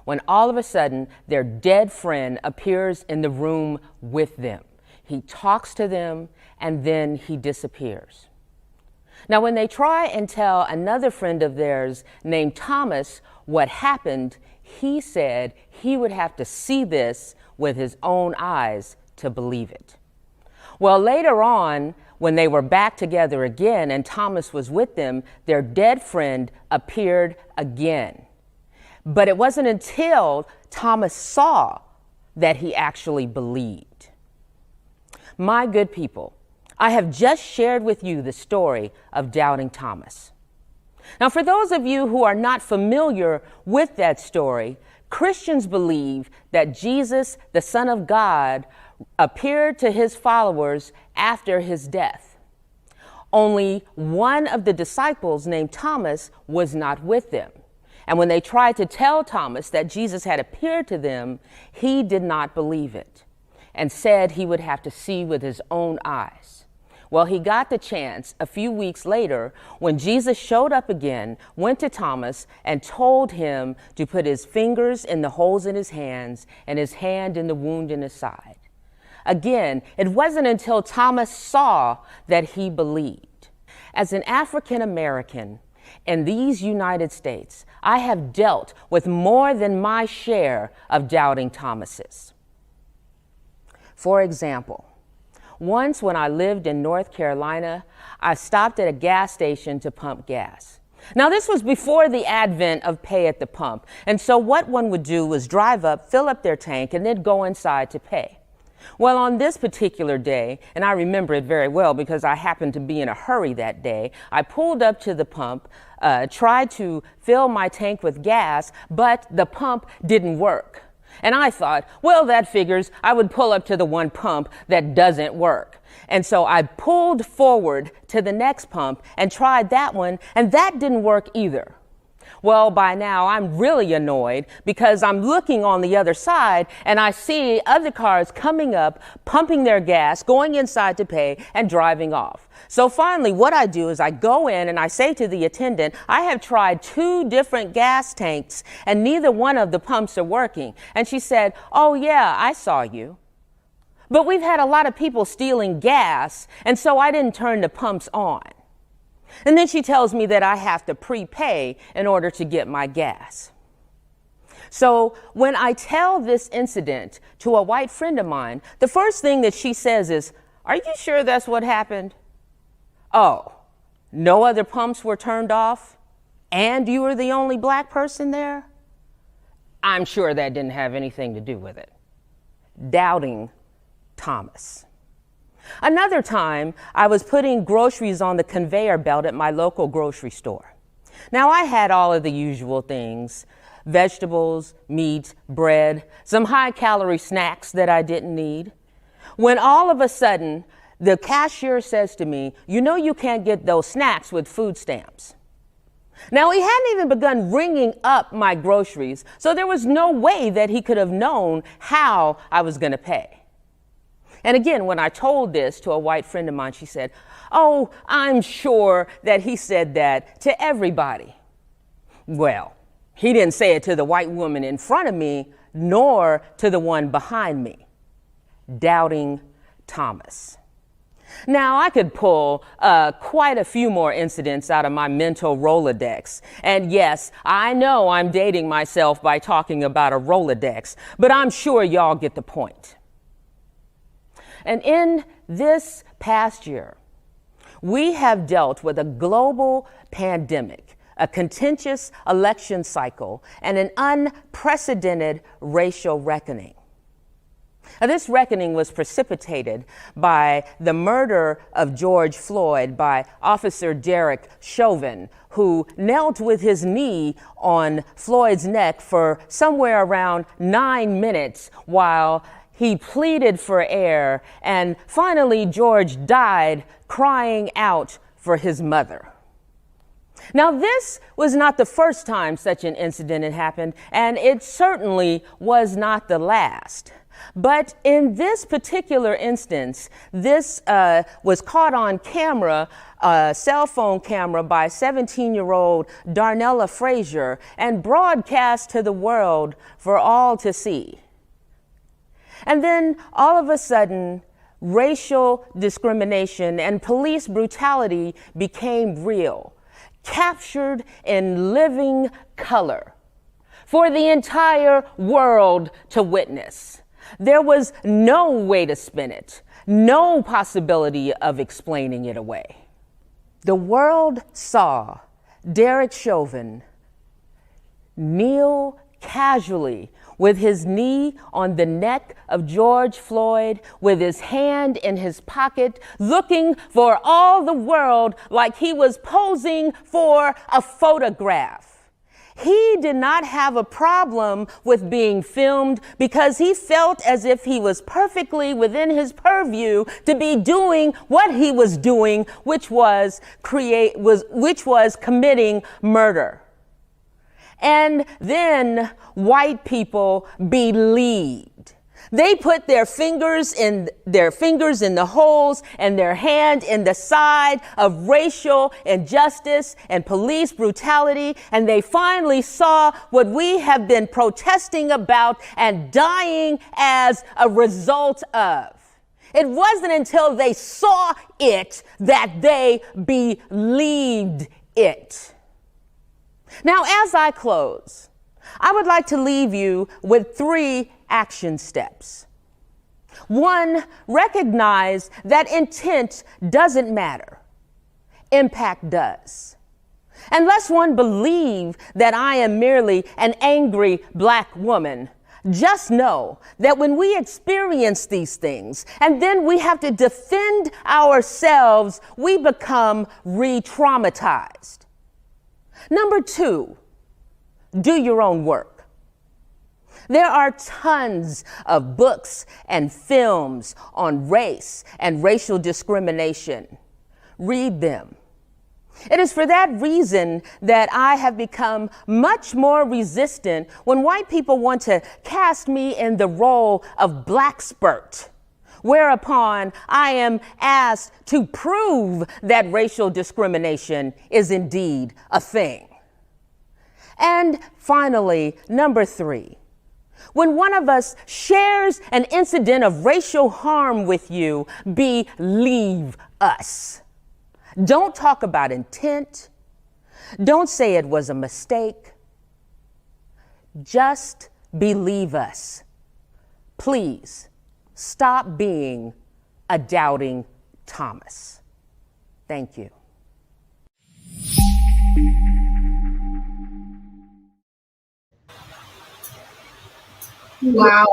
Speaker 14: when all of a sudden their dead friend appears in the room with them. He talks to them, and then he disappears. Now, when they try and tell another friend of theirs named Thomas what happened, he said he would have to see this with his own eyes to believe it. Well, later on, when they were back together again and Thomas was with them, their dead friend appeared again. But it wasn't until Thomas saw that he actually believed. My good people, I have just shared with you the story of doubting Thomas. Now, for those of you who are not familiar with that story, Christians believe that Jesus, the Son of God, appeared to his followers after his death. Only one of the disciples, named Thomas, was not with them. And when they tried to tell Thomas that Jesus had appeared to them, he did not believe it and said he would have to see with his own eyes. Well, he got the chance a few weeks later when Jesus showed up again, went to Thomas and told him to put his fingers in the holes in his hands and his hand in the wound in his side. Again, it wasn't until Thomas saw that he believed. As an African American in these United States, I have dealt with more than my share of doubting Thomases. For example, once when I lived in North Carolina, I stopped at a gas station to pump gas. Now, this was before the advent of pay at the pump, and so what one would do was drive up, fill up their tank, and then go inside to pay. Well, on this particular day, and I remember it very well because I happened to be in a hurry that day, I pulled up to the pump, tried to fill my tank with gas, but the pump didn't work. And I thought, well, that figures. I would pull up to the one pump that doesn't work. And so I pulled forward to the next pump and tried that one, and that didn't work either. Well, by now I'm really annoyed because I'm looking on the other side and I see other cars coming up, pumping their gas, going inside to pay, and driving off. So finally, what I do is I go in and I say to the attendant, I have tried 2 different gas tanks and neither one of the pumps are working. And she said, oh yeah, I saw you. But we've had a lot of people stealing gas, and so I didn't turn the pumps on. And then she tells me that I have to prepay in order to get my gas. So when I tell this incident to a white friend of mine, the first thing that she says is, are you sure that's what happened? Oh, no other pumps were turned off and you were the only black person there? I'm sure that didn't have anything to do with it. Doubting Thomas. Another time, I was putting groceries on the conveyor belt at my local grocery store. Now, I had all of the usual things, vegetables, meat, bread, some high-calorie snacks that I didn't need. When all of a sudden, the cashier says to me, you know you can't get those snacks with food stamps. Now, he hadn't even begun ringing up my groceries, so there was no way that he could have known how I was going to pay. And again, when I told this to a white friend of mine, she said, oh, I'm sure that he said that to everybody. Well, he didn't say it to the white woman in front of me, nor to the one behind me. Doubting Thomas. Now, I could pull quite a few more incidents out of my mental Rolodex. And yes, I know I'm dating myself by talking about a Rolodex, but I'm sure y'all get the point. And in this past year, we have dealt with a global pandemic, a contentious election cycle, and an unprecedented racial reckoning. Now, this reckoning was precipitated by the murder of George Floyd by Officer Derek Chauvin, who knelt with his knee on Floyd's neck for somewhere around 9 minutes while he pleaded for air, and finally George died crying out for his mother. Now, this was not the first time such an incident had happened, and it certainly was not the last. But in this particular instance, this was caught on camera, a cell phone camera by 17-year-old Darnella Frazier, and broadcast to the world for all to see. And then all of a sudden, racial discrimination and police brutality became real, captured in living color for the entire world to witness. There was no way to spin it, no possibility of explaining it away. The world saw Derek Chauvin kneel casually with his knee on the neck of George Floyd, with his hand in his pocket, looking for all the world like he was posing for a photograph. He did not have a problem with being filmed because he felt as if he was perfectly within his purview to be doing what he was doing, which was committing murder. And then white people believed. They put their fingers in the holes and their hand in the side of racial injustice and police brutality, and they finally saw what we have been protesting about and dying as a result of. It wasn't until they saw it that they believed it. Now, as I close, I would like to leave you with 3 action steps. 1, recognize that intent doesn't matter. Impact does. Unless one believe that I am merely an angry Black woman, just know that when we experience these things and then we have to defend ourselves, we become re-traumatized. Number 2, do your own work. There are tons of books and films on race and racial discrimination. Read them. It is for that reason that I have become much more resistant when white people want to cast me in the role of black spurt, whereupon I am asked to prove that racial discrimination is indeed a thing. And finally, number 3, when one of us shares an incident of racial harm with you, believe us. Don't talk about intent. Don't say it was a mistake. Just believe us. Please stop being a doubting Thomas. Thank you.
Speaker 8: Wow.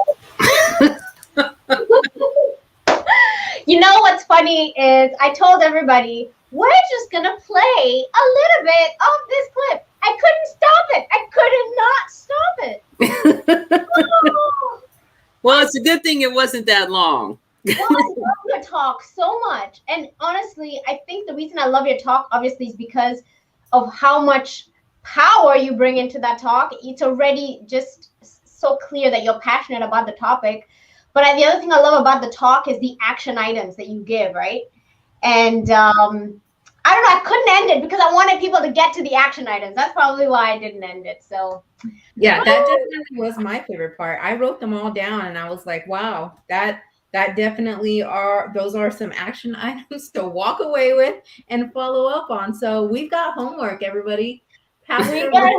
Speaker 8: You know what's funny is I told everybody, we're just going to play a little bit of this clip. I couldn't stop it. I could not stop it. Oh.
Speaker 13: Well, it's a good thing it wasn't that long.
Speaker 8: Well, I love your talk so much. And honestly, I think the reason I love your talk, obviously, is because of how much power you bring into that talk. It's already just so clear that you're passionate about the topic. But the other thing I love about the talk is the action items that you give, right? And I don't know, I couldn't end it because I wanted people to get to the action items. That's probably why I didn't end it. So
Speaker 12: yeah, that definitely was my favorite part. I wrote them all down and I was like, wow, that definitely those are some action items to walk away with and follow up on. So we've got homework, everybody.
Speaker 8: We got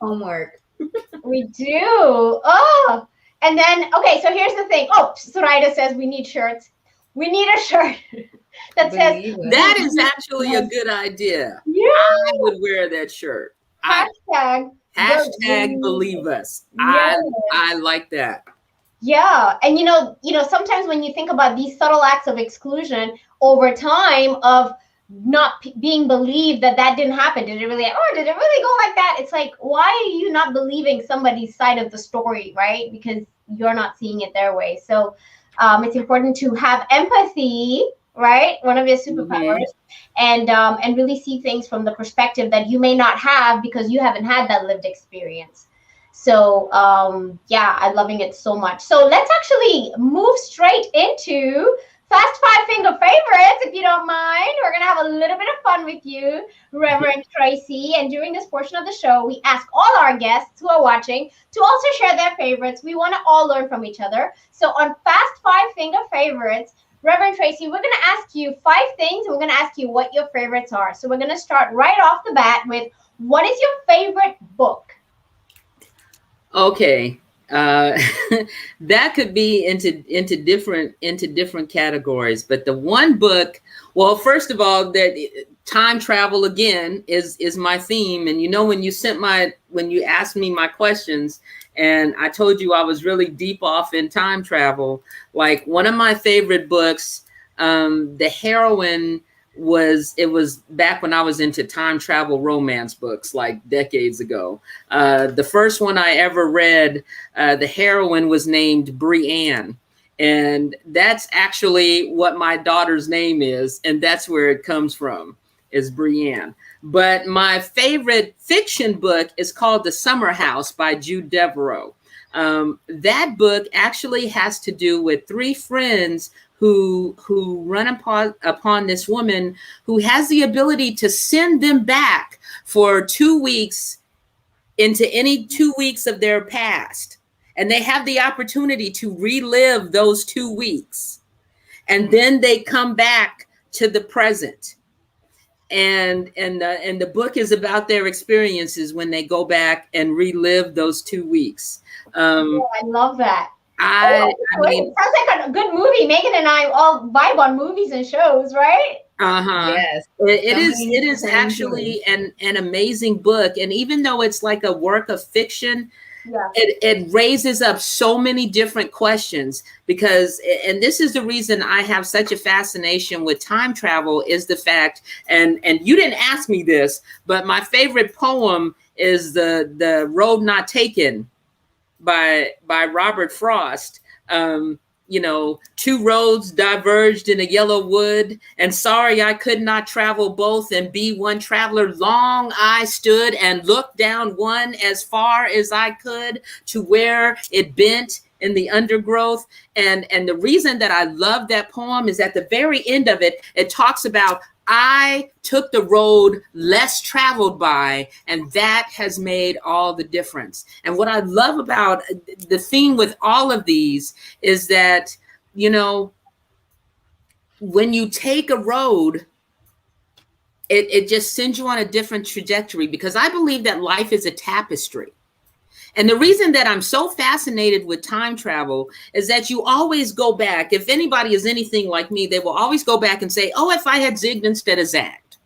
Speaker 8: homework. We do. Oh, and then, okay, so here's the thing. Oh, Soraya says we need shirts. We need a shirt that says.
Speaker 13: That is actually a good idea.
Speaker 8: Yeah.
Speaker 13: I would wear that shirt.
Speaker 8: Hashtag
Speaker 13: believe us.
Speaker 8: Yes.
Speaker 13: I like that.
Speaker 8: Yeah. And you know, sometimes when you think about these subtle acts of exclusion over time of not being believed that didn't happen. Did it really go like that? It's like, why are you not believing somebody's side of the story, right? Because you're not seeing it their way. So it's important to have empathy, right? One of your superpowers, and really see things from the perspective that you may not have because you haven't had that lived experience. So yeah, I'm loving it so much. So let's actually move straight into Fast 5 Finger Favorites. if you don't mind, we're going to have a little bit of fun with you, Reverend Tracey. And during this portion of the show, we ask all our guests who are watching to also share their favorites. We want to all learn from each other. So on Fast 5-Finger Favorites, Reverend Tracey, we're going to ask you 5 things, and we're going to ask you what your favorites are. So we're going to start right off the bat with, what is your favorite book?
Speaker 13: Okay. That could be into different categories, but the one book, well, first of all, that time travel again is my theme. And when you asked me my questions and I told you I was really deep off in time travel, like one of my favorite books, the heroine was back when I was into time travel romance books, like decades ago. The first one I ever read, the heroine was named Brienne, and that's actually what my daughter's name is, and that's where it comes from, is Brienne. But my favorite fiction book is called The Summer House by Jude Devereaux. That book actually has to do with 3 friends who run upon this woman who has the ability to send them back for 2 weeks into any 2 weeks of their past. And they have the opportunity to relive those 2 weeks. And then they come back to the present. And the book is about their experiences when they go back and relive those 2 weeks.
Speaker 8: I love that.
Speaker 13: I mean,
Speaker 8: sounds like a good movie. Megan and I all vibe on movies and shows, right?
Speaker 12: Yes.
Speaker 13: It is actually an amazing book. And even though it's like a work of fiction, it raises up so many different questions, because, and this is the reason I have such a fascination with time travel, is the fact, and you didn't ask me this, but my favorite poem is the Road Not Taken by Robert Frost. 2 roads diverged in a yellow wood, and sorry I could not travel both and be one traveler. Long I stood and looked down one as far as I could to where it bent in the undergrowth. And the reason that I love that poem is at the very end of it, it talks about, I took the road less traveled by, and that has made all the difference. And what I love about the theme with all of these is that, when you take a road, it just sends you on a different trajectory, because I believe that life is a tapestry. And the reason that I'm so fascinated with time travel is that you always go back. If anybody is anything like me, they will always go back and say, oh, if I had zigged instead of zagged.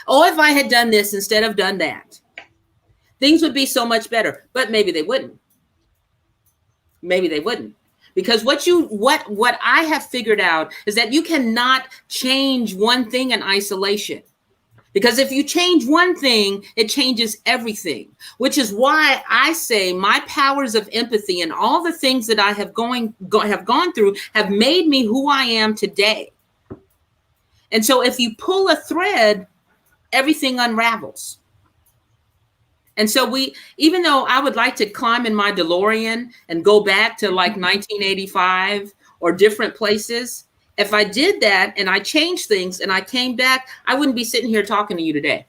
Speaker 13: Oh, if I had done this instead of done that, things would be so much better. But maybe they wouldn't. Maybe they wouldn't. Because what I have figured out is that you cannot change one thing in isolation. Because if you change one thing, it changes everything, which is why I say my powers of empathy and all the things that I have gone through have made me who I am today. And so if you pull a thread, everything unravels. And so even though I would like to climb in my DeLorean and go back to like 1985 or different places, if I did that and I changed things and I came back, I wouldn't be sitting here talking to you today.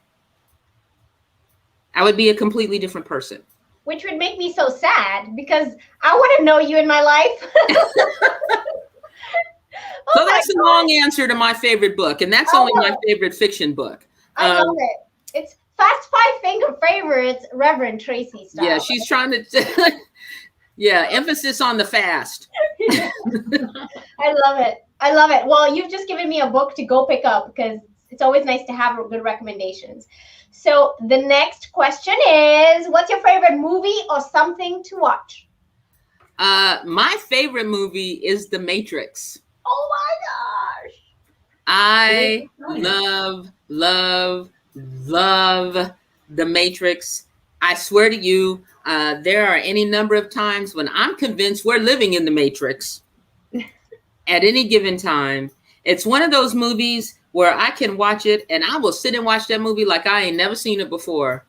Speaker 13: I would be a completely different person.
Speaker 8: Which would make me so sad, because I want to know you in my life.
Speaker 13: So that's a long answer to my favorite book. And that's only my favorite fiction book.
Speaker 8: I love it. It's Fast 5-Finger Favorites, Reverend Tracey style.
Speaker 13: Yeah, she's trying to, emphasis on the fast.
Speaker 8: I love it. I love it. Well, you've just given me a book to go pick up, because it's always nice to have good recommendations. So the next question is, what's your favorite movie or something to watch?
Speaker 13: My favorite movie is The Matrix.
Speaker 8: Oh my gosh.
Speaker 13: I love The Matrix. I swear to you, there are any number of times when I'm convinced we're living in the Matrix at any given time. It's one of those movies where I can watch it and I will sit and watch that movie like I ain't never seen it before.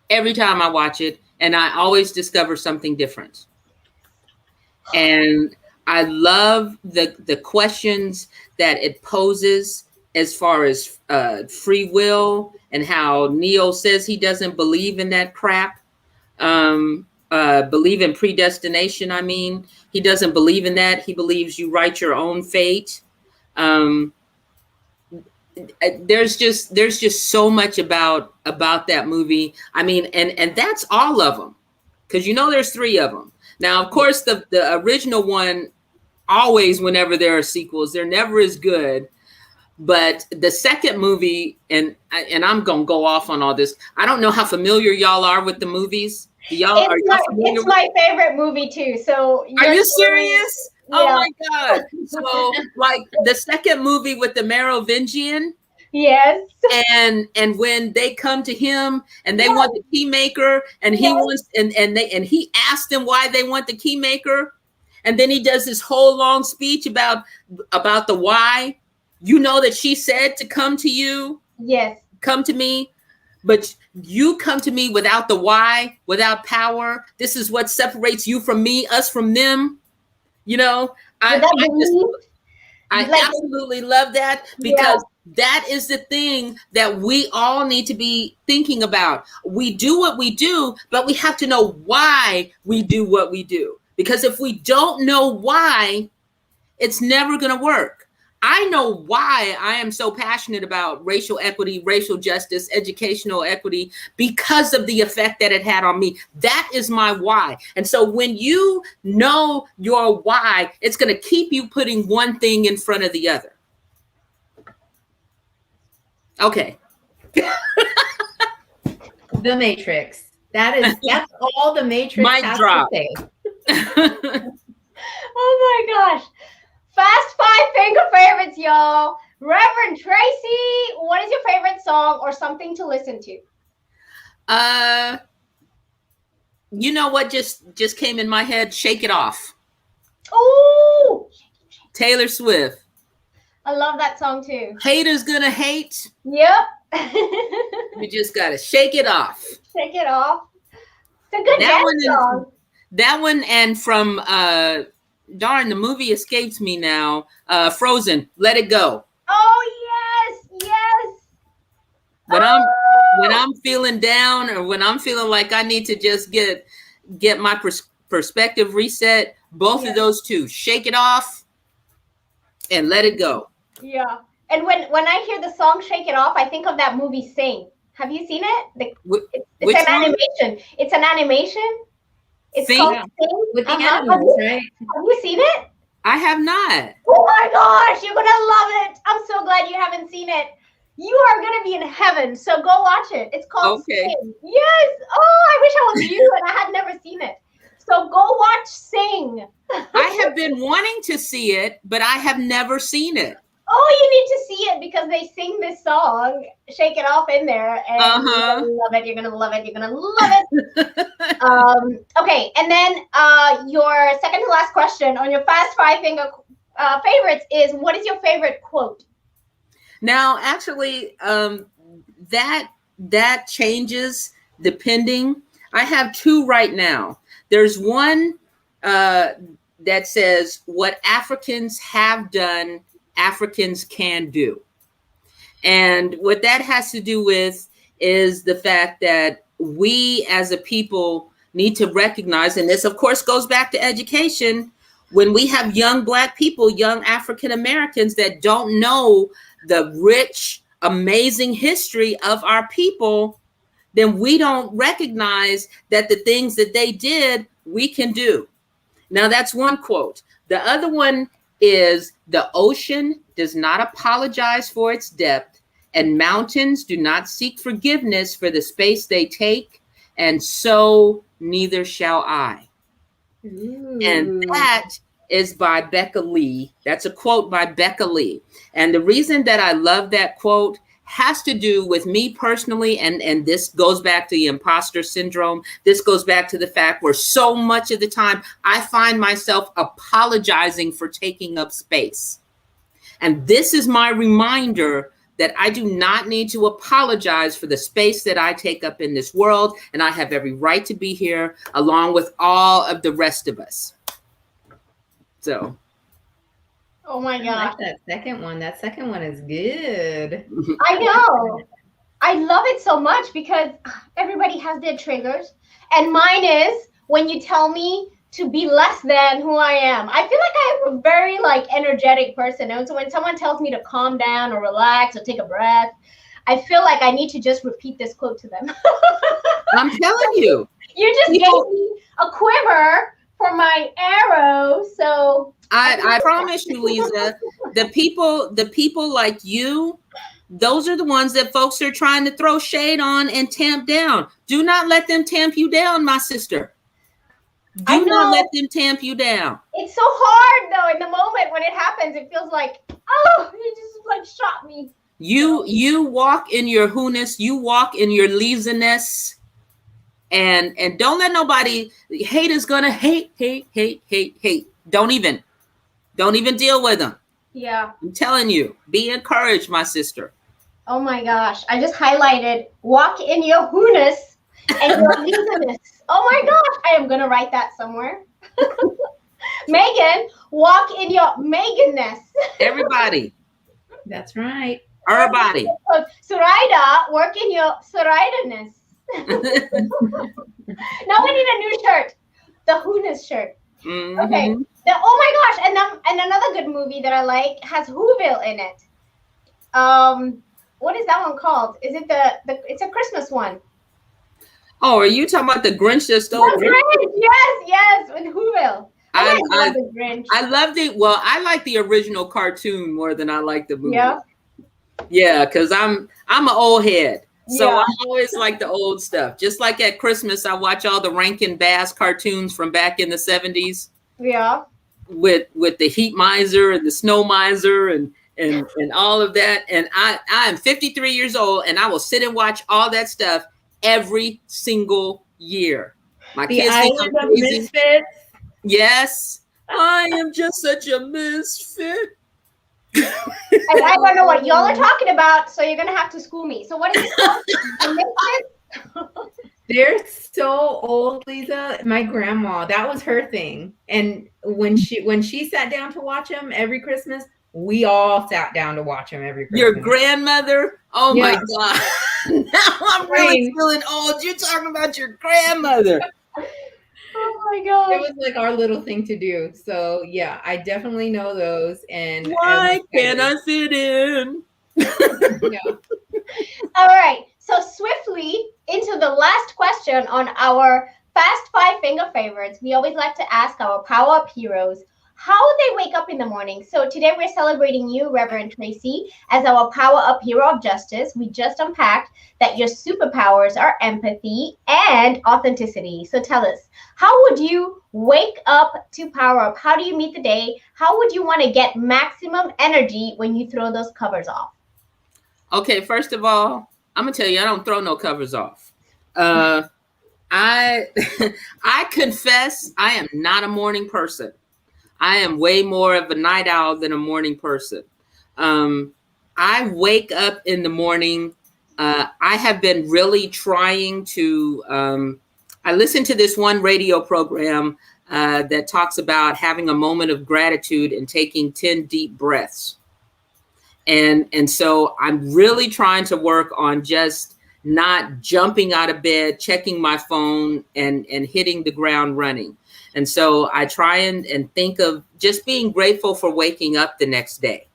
Speaker 13: Every time I watch it, and I always discover something different. And I love the questions that it poses as far as free will, and how Neo says he doesn't believe in that crap. Believe in predestination. I mean, he doesn't believe in that. He believes you write your own fate. There's just so much about that movie. I mean, and that's all of them, because there's 3 of them. Now, of course, the original one, always whenever there are sequels, they're never as good. But the second movie, and I'm gonna go off on all this. I don't know how familiar y'all are with the movies.
Speaker 8: It's my favorite movie too. So
Speaker 13: are you serious?
Speaker 8: Yeah.
Speaker 13: Oh my God. So like the second movie with the Merovingian.
Speaker 8: Yes.
Speaker 13: And when they come to him and they want the key maker, and he wants and he asked them why they want the key maker, and then he does this whole long speech about the why. That she said to come to you. Yes. Come to me. But you come to me without the why, without power. This is what separates you from me, us from them. I absolutely love that, because that is the thing that we all need to be thinking about. We do what we do, but we have to know why we do what we do. Because if we don't know why, it's never going to work. I know why I am so passionate about racial equity, racial justice, educational equity, because of the effect that it had on me. That is my why. And so when you know your why, it's going to keep you putting one thing in front of the other. Okay.
Speaker 12: The Matrix. That's all the Matrix
Speaker 13: Mic
Speaker 12: has
Speaker 13: drop.
Speaker 12: to say.
Speaker 8: Oh my gosh. Fast 5 finger favorites, y'all. Reverend Tracey, what is your favorite song or something to listen to?
Speaker 13: You know what just came in my head? Shake It Off.
Speaker 8: Oh,
Speaker 13: Taylor Swift.
Speaker 8: I love that song too.
Speaker 13: Haters gonna hate.
Speaker 8: Yep.
Speaker 13: You just gotta shake it off.
Speaker 8: Shake it off. It's a good dance song.
Speaker 13: That one, and from darn, the movie escapes me now. Frozen, Let It Go.
Speaker 8: Oh yes.
Speaker 13: When I'm feeling down, or when I'm feeling like I need to just get my perspective reset, both of those two, Shake It Off and Let It Go.
Speaker 8: Yeah. And when I hear the song Shake It Off, I think of that movie Sing. Have you seen it? It's an animation. It's an animation. It's called Sing.
Speaker 12: With the animals, right?
Speaker 8: Have you seen it?
Speaker 13: I have not.
Speaker 8: Oh my gosh, you're gonna love it. I'm so glad you haven't seen it. You are gonna be in heaven, so go watch it. It's called Sing. Yes. Oh, I wish I was you and I had never seen it. So go watch Sing.
Speaker 13: I have been wanting to see it, but I have never seen it.
Speaker 8: Oh, you need to see it because they sing this song, Shake It Off, in there. And you're gonna love it. You're gonna love it. You're gonna love it. Okay, and then your second to last question on your Fast 5 finger favorites is, what is your favorite quote?
Speaker 13: Now, actually, that changes depending. I have 2 right now. There's one that says, what Africans have done, Africans can do. And what that has to do with is the fact that we as a people need to recognize, and this of course goes back to education, when we have young Black people, young African Americans that don't know the rich, amazing history of our people, then we don't recognize that the things that they did, we can do. Now that's one quote. The other one is, the ocean does not apologize for its depth, and mountains do not seek forgiveness for the space they take, and so neither shall I. Ooh. And that is by Becca Lee. That's a quote by Becca Lee. And the reason that I love that quote has to do with me personally, and this goes back to the imposter syndrome. This goes back to the fact where so much of the time I find myself apologizing for taking up space. And this is my reminder that I do not need to apologize for the space that I take up in this world, and I have every right to be here along with all of the rest of us. So.
Speaker 8: Oh my
Speaker 12: I
Speaker 8: gosh.
Speaker 12: like that second one. That second one is good.
Speaker 8: I know. I love it so much because everybody has their triggers. And mine is when you tell me to be less than who I am. I feel like I'm a very energetic person. And so when someone tells me to calm down or relax or take a breath, I feel like I need to just repeat this quote to them.
Speaker 13: I'm telling you.
Speaker 8: You just gave me a quiver for my arrow. So
Speaker 13: I promise you, Lisa, the people like you, those are the ones that folks are trying to throw shade on and tamp down. Do not let them tamp you down, my sister. Do not let them tamp you down.
Speaker 8: It's so hard though. In the moment when it happens, it feels like, oh, you just shot me.
Speaker 13: You walk in your who-ness, you walk in your Lisa-ness, and don't let nobody, hate is gonna hate. Don't even deal with them.
Speaker 8: Yeah.
Speaker 13: I'm telling you, be encouraged, my sister.
Speaker 8: Oh my gosh. I just highlighted walk in your who-ness and your Lisa-ness. Oh my gosh. I am gonna write that somewhere. Megan, walk in your Megan-ness.
Speaker 13: Everybody.
Speaker 12: That's right.
Speaker 13: Everybody.
Speaker 8: Suraida, work in your Suraida-ness. Now we need a new shirt. The who-ness shirt.
Speaker 13: Mm-hmm.
Speaker 8: Okay. Oh my gosh. And another good movie that I like has Whoville in it. What is that one called? Is it it's a Christmas one.
Speaker 13: Oh, are you talking about the Grinch that stole
Speaker 8: The Grinch? Yes, with Whoville. I love the Grinch.
Speaker 13: I loved it. Well, I like the original cartoon more than I like the movie.
Speaker 8: Yeah.
Speaker 13: Yeah, because I'm an old head. So I always like the old stuff. Just like at Christmas, I watch all the Rankin Bass cartoons from back in the 70s.
Speaker 8: Yeah.
Speaker 13: With the heat miser and the snow miser and all of that. And I'm 53 years old and I will sit and watch all that stuff every single year. My kids think I'm crazy.
Speaker 12: Misfits.
Speaker 13: Yes. I am just such a misfit.
Speaker 8: And I don't know what y'all are talking about, so you're gonna have to school me. So what is it called?
Speaker 12: They're so old, Lisa. My grandma, that was her thing. And when she sat down to watch them every Christmas, we all sat down to watch them every Christmas.
Speaker 13: Your grandmother? Oh my God. Now I'm really feeling old. You're talking about your grandmother.
Speaker 8: Oh my God.
Speaker 12: It was like our little thing to do. So yeah, I definitely know those. And
Speaker 13: why can't I fit in?
Speaker 12: Yeah.
Speaker 8: All right. So swiftly into the last question on our Fast 5 Finger Favorites. We always like to ask our PowerUp heroes how they wake up in the morning. So today we're celebrating you, Reverend Tracey, as our PowerUp Hero of Justice. We just unpacked that your superpowers are empathy and authenticity. So tell us, how would you wake up to PowerUp? How do you meet the day? How would you want to get maximum energy when you throw those covers off?
Speaker 13: Okay, first of all, I'm gonna tell you, I don't throw no covers off. I confess I am not a morning person. I am way more of a night owl than a morning person. I wake up in the morning. I have been really trying to, I listened to this one radio program that talks about having a moment of gratitude and taking 10 deep breaths. And so I'm really trying to work on just not jumping out of bed, checking my phone and hitting the ground running. And so I try and think of just being grateful for waking up the next day.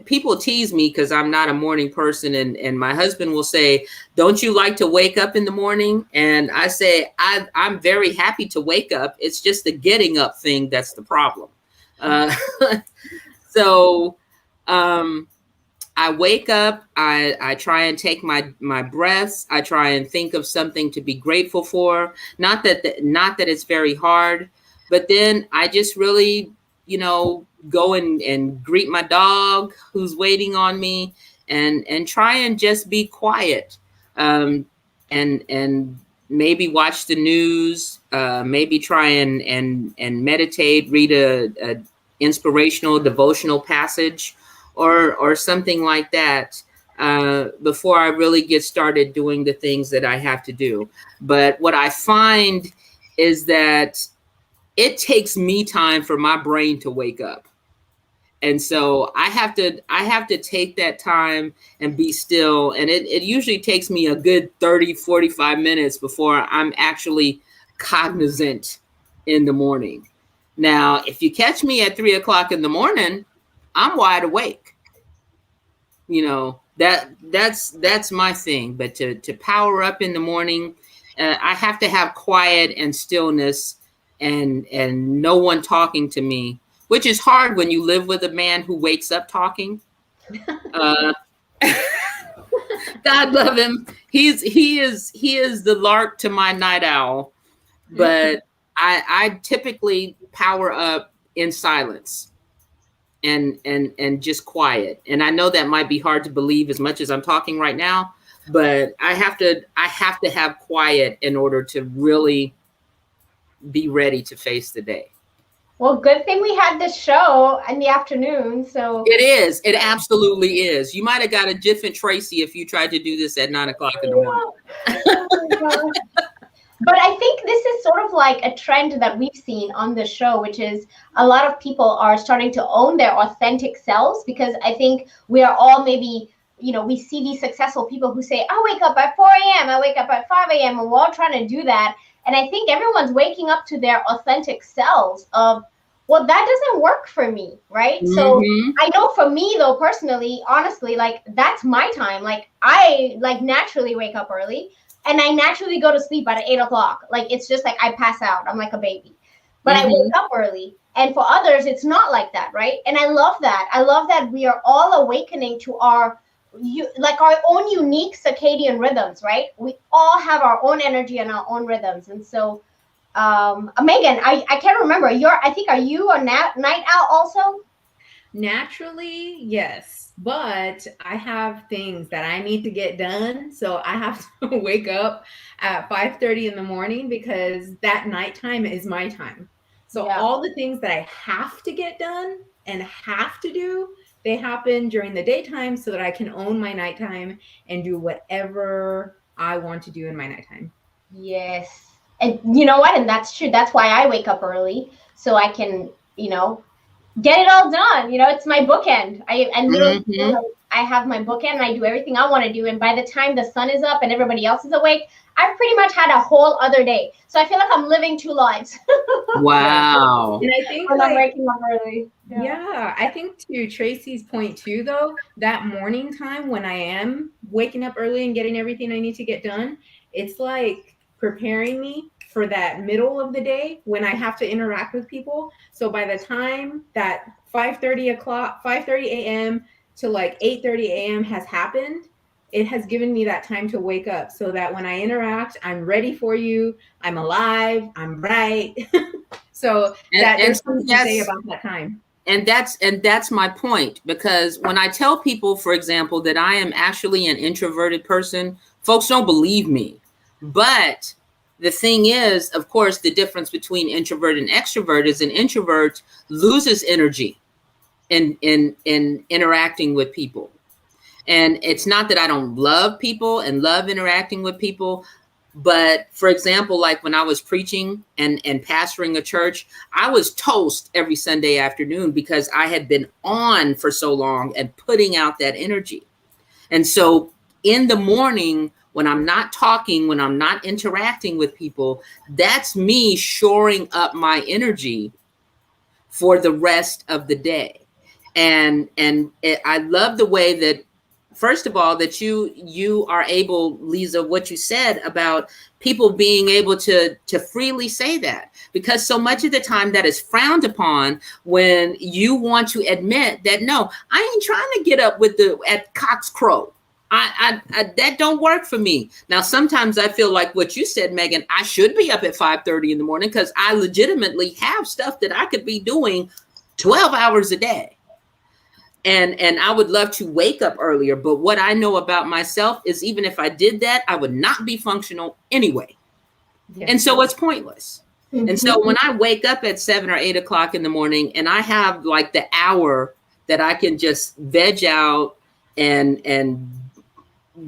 Speaker 13: People tease me because I'm not a morning person. And my husband will say, don't you like to wake up in the morning? And I say, I'm very happy to wake up. It's just the getting up thing that's the problem. I wake up, I try and take my breaths. I try and think of something to be grateful for. Not that it's very hard, but then I just really, go and greet my dog who's waiting on me and try and just be quiet. And maybe watch the news, maybe try and meditate, read a inspirational devotional passage or something like that before I really get started doing the things that I have to do. But what I find is that it takes me time for my brain to wake up. And so I have to take that time and be still. And it usually takes me a good 30, 45 minutes before I'm actually cognizant in the morning. Now, if you catch me at 3 o'clock in the morning, I'm wide awake. You know, that's my thing. But to power up in the morning, I have to have quiet and stillness and no one talking to me, which is hard when you live with a man who wakes up talking. God love him. He is the lark to my night owl. But I typically power up in silence and just quiet. And I know that might be hard to believe as much as I'm talking right now, but I have to have quiet in order to really be ready to face the day.
Speaker 8: Well, good thing we had this show in the afternoon. So
Speaker 13: it is. It absolutely is. You might have got a different Tracy if you tried to do this at 9 o'clock in the morning.
Speaker 8: Oh my gosh. But I think this is sort of like a trend that we've seen on the show, which is a lot of people are starting to own their authentic selves, because I think we are all maybe, you know, we see these successful people who say, I wake up at 4 a.m., I wake up at 5 a.m., and we're all trying to do that. And I think everyone's waking up to their authentic selves of, well, that doesn't work for me, right? Mm-hmm. So I know for me, though, personally, honestly, like, that's my time. Like, I, like, naturally wake up early. And I naturally go to sleep at 8 o'clock. Like, it's just like I pass out. I'm like a baby. But I wake up early. And for others, it's not like that, right? And I love that. I love that we are all awakening to our own unique circadian rhythms, right? We all have our own energy and our own rhythms. And so, Megan, I can't remember. Are you a night owl also?
Speaker 12: Naturally, yes. But I have things that I need to get done. So I have to wake up at 5:30 in the morning, because that nighttime is my time. So all the things that I have to get done and have to do, they happen during the daytime so that I can own my nighttime and do whatever I want to do in my nighttime.
Speaker 8: Yes. And you know what? And that's true. That's why I wake up early, so I can, you know, get it all done. You know, it's my bookend. I literally feel like I have my bookend and I do everything I want to do. And by the time the sun is up and everybody else is awake, I've pretty much had a whole other day. So I feel like I'm living two lives.
Speaker 13: Wow.
Speaker 12: And I think
Speaker 8: when I'm waking up early.
Speaker 12: Yeah, I think to Tracy's point too, though, that morning time when I am waking up early and getting everything I need to get done, it's like preparing me for that middle of the day when I have to interact with people. So by the time that 5:30 a.m. to like 8:30 a.m. has happened, it has given me that time to wake up so that when I interact, I'm ready for you, I'm alive, I'm bright. So there's something to say about that time.
Speaker 13: And that's my point, because when I tell people, for example, that I am actually an introverted person, folks don't believe me. But the thing is, of course, the difference between introvert and extrovert is an introvert loses energy in interacting with people. And it's not that I don't love people and love interacting with people, but for example, like when I was preaching and pastoring a church, I was toast every Sunday afternoon because I had been on for so long and putting out that energy. And so in the morning, when I'm not talking, when I'm not interacting with people, that's me shoring up my energy for the rest of the day. And I love the way that, first of all, that you are able, Lisa, what you said about people being able to freely say that, because so much of the time that is frowned upon when you want to admit that, no, I ain't trying to get up at cock's crow. I that don't work for me. Now, sometimes I feel like what you said, Megan, I should be up at 5:30 in the morning because I legitimately have stuff that I could be doing 12 hours a day. And I would love to wake up earlier. But what I know about myself is even if I did that, I would not be functional anyway. Yes. And so it's pointless. Mm-hmm. And so when I wake up at 7 or 8 o'clock in the morning and I have like the hour that I can just veg out and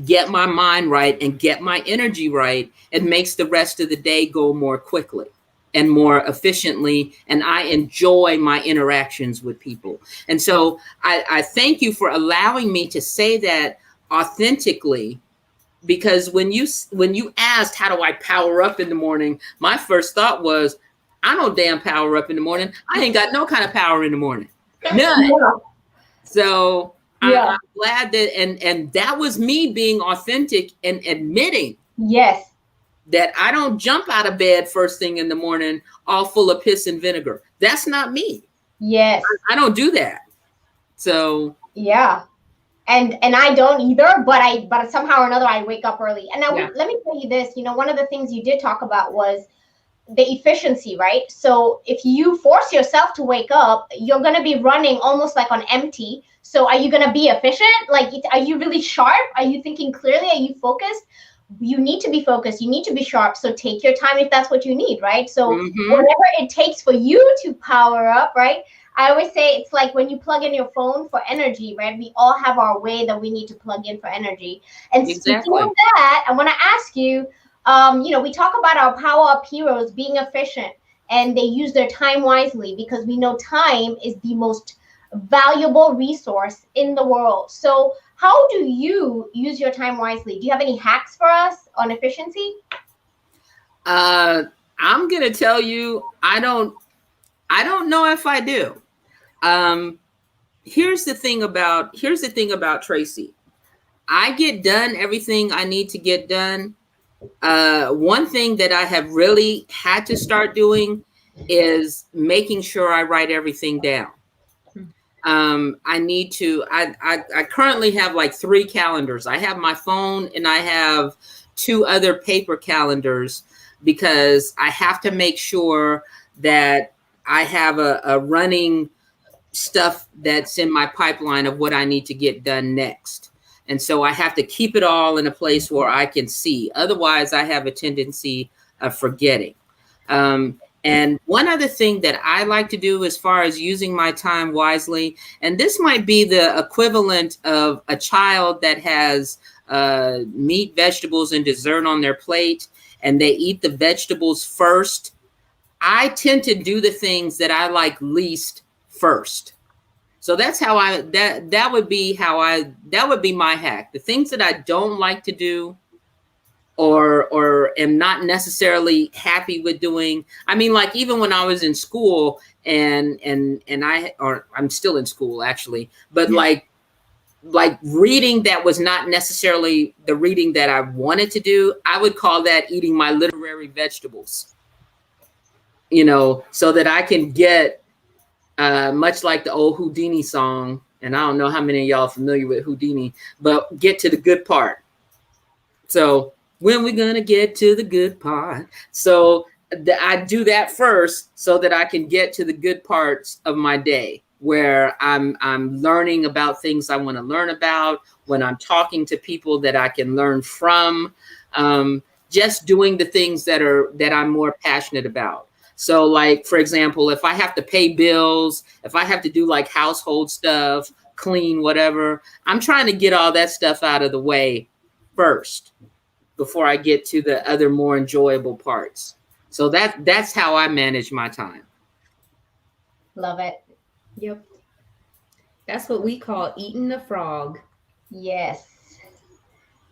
Speaker 13: get my mind right and get my energy right, it makes the rest of the day go more quickly. and more efficiently, and I enjoy my interactions with people. And so I thank you for allowing me to say that authentically, because when you asked how do I power up in the morning, my first thought was, I don't damn power up in the morning. I ain't got no kind of power in the morning. None. Yeah. So I'm glad that, and that was me being authentic and admitting that I don't jump out of bed first thing in the morning all full of piss and vinegar. That's not me.
Speaker 8: Yes.
Speaker 13: I don't do that. So
Speaker 8: yeah. And I don't either, but somehow or another I wake up early. And now let me tell you this, one of the things you did talk about was the efficiency, right? So if you force yourself to wake up, you're going to be running almost like on empty. So are you going to be efficient? Like, are you really sharp? Are you thinking clearly? Are you focused? You need to be focused. You need to be sharp. So take your time if that's what you need, right? So whatever it takes for you to power up, right? I always say it's like when you plug in your phone for energy, right? We all have our way that we need to plug in for energy. And speaking of that, I want to ask you, we talk about our power-up heroes being efficient and they use their time wisely because we know time is the most valuable resource in the world. So how do you use your time wisely? Do you have any hacks for us on efficiency?
Speaker 13: I'm going to tell you, I don't know if I do. Here's the thing about Tracy. I get done everything I need to get done. One thing that I have really had to start doing is making sure I write everything down. I currently have like 3 calendars. I have my phone and I have 2 other paper calendars because I have to make sure that I have a running stuff that's in my pipeline of what I need to get done next. And so I have to keep it all in a place where I can see. Otherwise, I have a tendency of forgetting. And one other thing that I like to do as far as using my time wisely, and this might be the equivalent of a child that has meat, vegetables, and dessert on their plate, and they eat the vegetables first. I tend to do the things that I like least first. So that's how that would be my hack. The things that I don't like to do or am not necessarily happy with doing. I mean, like even when I was in school and I'm still in school actually, but like reading that was not necessarily the reading that I wanted to do, I would call that eating my literary vegetables, so that I can get much like the old Houdini song. And I don't know how many of y'all are familiar with Houdini, but get to the good part. So when we're going to get to the good part. So I do that first so that I can get to the good parts of my day where I'm learning about things I want to learn about, when I'm talking to people that I can learn from, just doing the things that I'm more passionate about. So like, for example, if I have to pay bills, if I have to do like household stuff, clean, whatever, I'm trying to get all that stuff out of the way first before I get to the other more enjoyable parts. So that's how I manage my time.
Speaker 8: Love it.
Speaker 12: Yep. That's what we call eating the frog.
Speaker 8: Yes.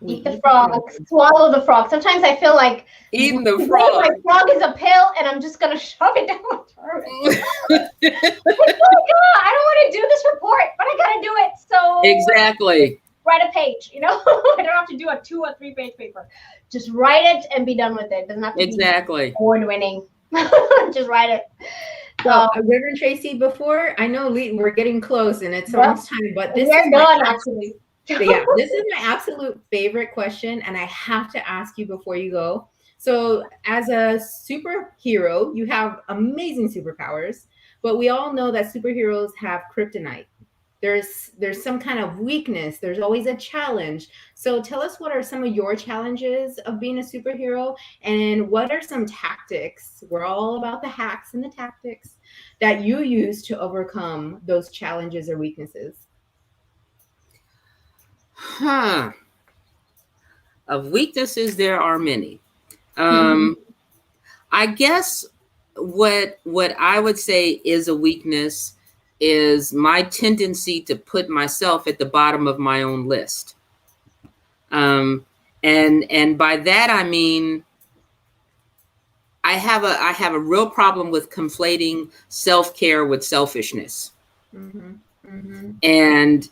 Speaker 8: Eat the frog, swallow the frog. Sometimes I feel like
Speaker 13: eating the frog.
Speaker 8: My frog is a pill and I'm just going to shove it down my throat. I don't want to do this report, but I got to do it. So
Speaker 13: exactly.
Speaker 8: Write a page, I don't have to do a 2 or 3 page paper. Just write it and be done with it. Doesn't have to be award-winning. Just write it.
Speaker 12: So, Reverend Tracey, before I know we're getting close and it's almost time, but this
Speaker 8: we're done actually.
Speaker 12: Yeah, this is my absolute favorite question, and I have to ask you before you go. So, as a superhero, you have amazing superpowers, but we all know that superheroes have kryptonite. There's some kind of weakness. There's always a challenge. So tell us, what are some of your challenges of being a superhero, and what are some tactics? We're all about the hacks and the tactics that you use to overcome those challenges or weaknesses.
Speaker 13: Of weaknesses, there are many. I guess what I would say is a weakness is my tendency to put myself at the bottom of my own list. And by that I mean I have a real problem with conflating self-care with selfishness.
Speaker 12: Mm-hmm. Mm-hmm.
Speaker 13: And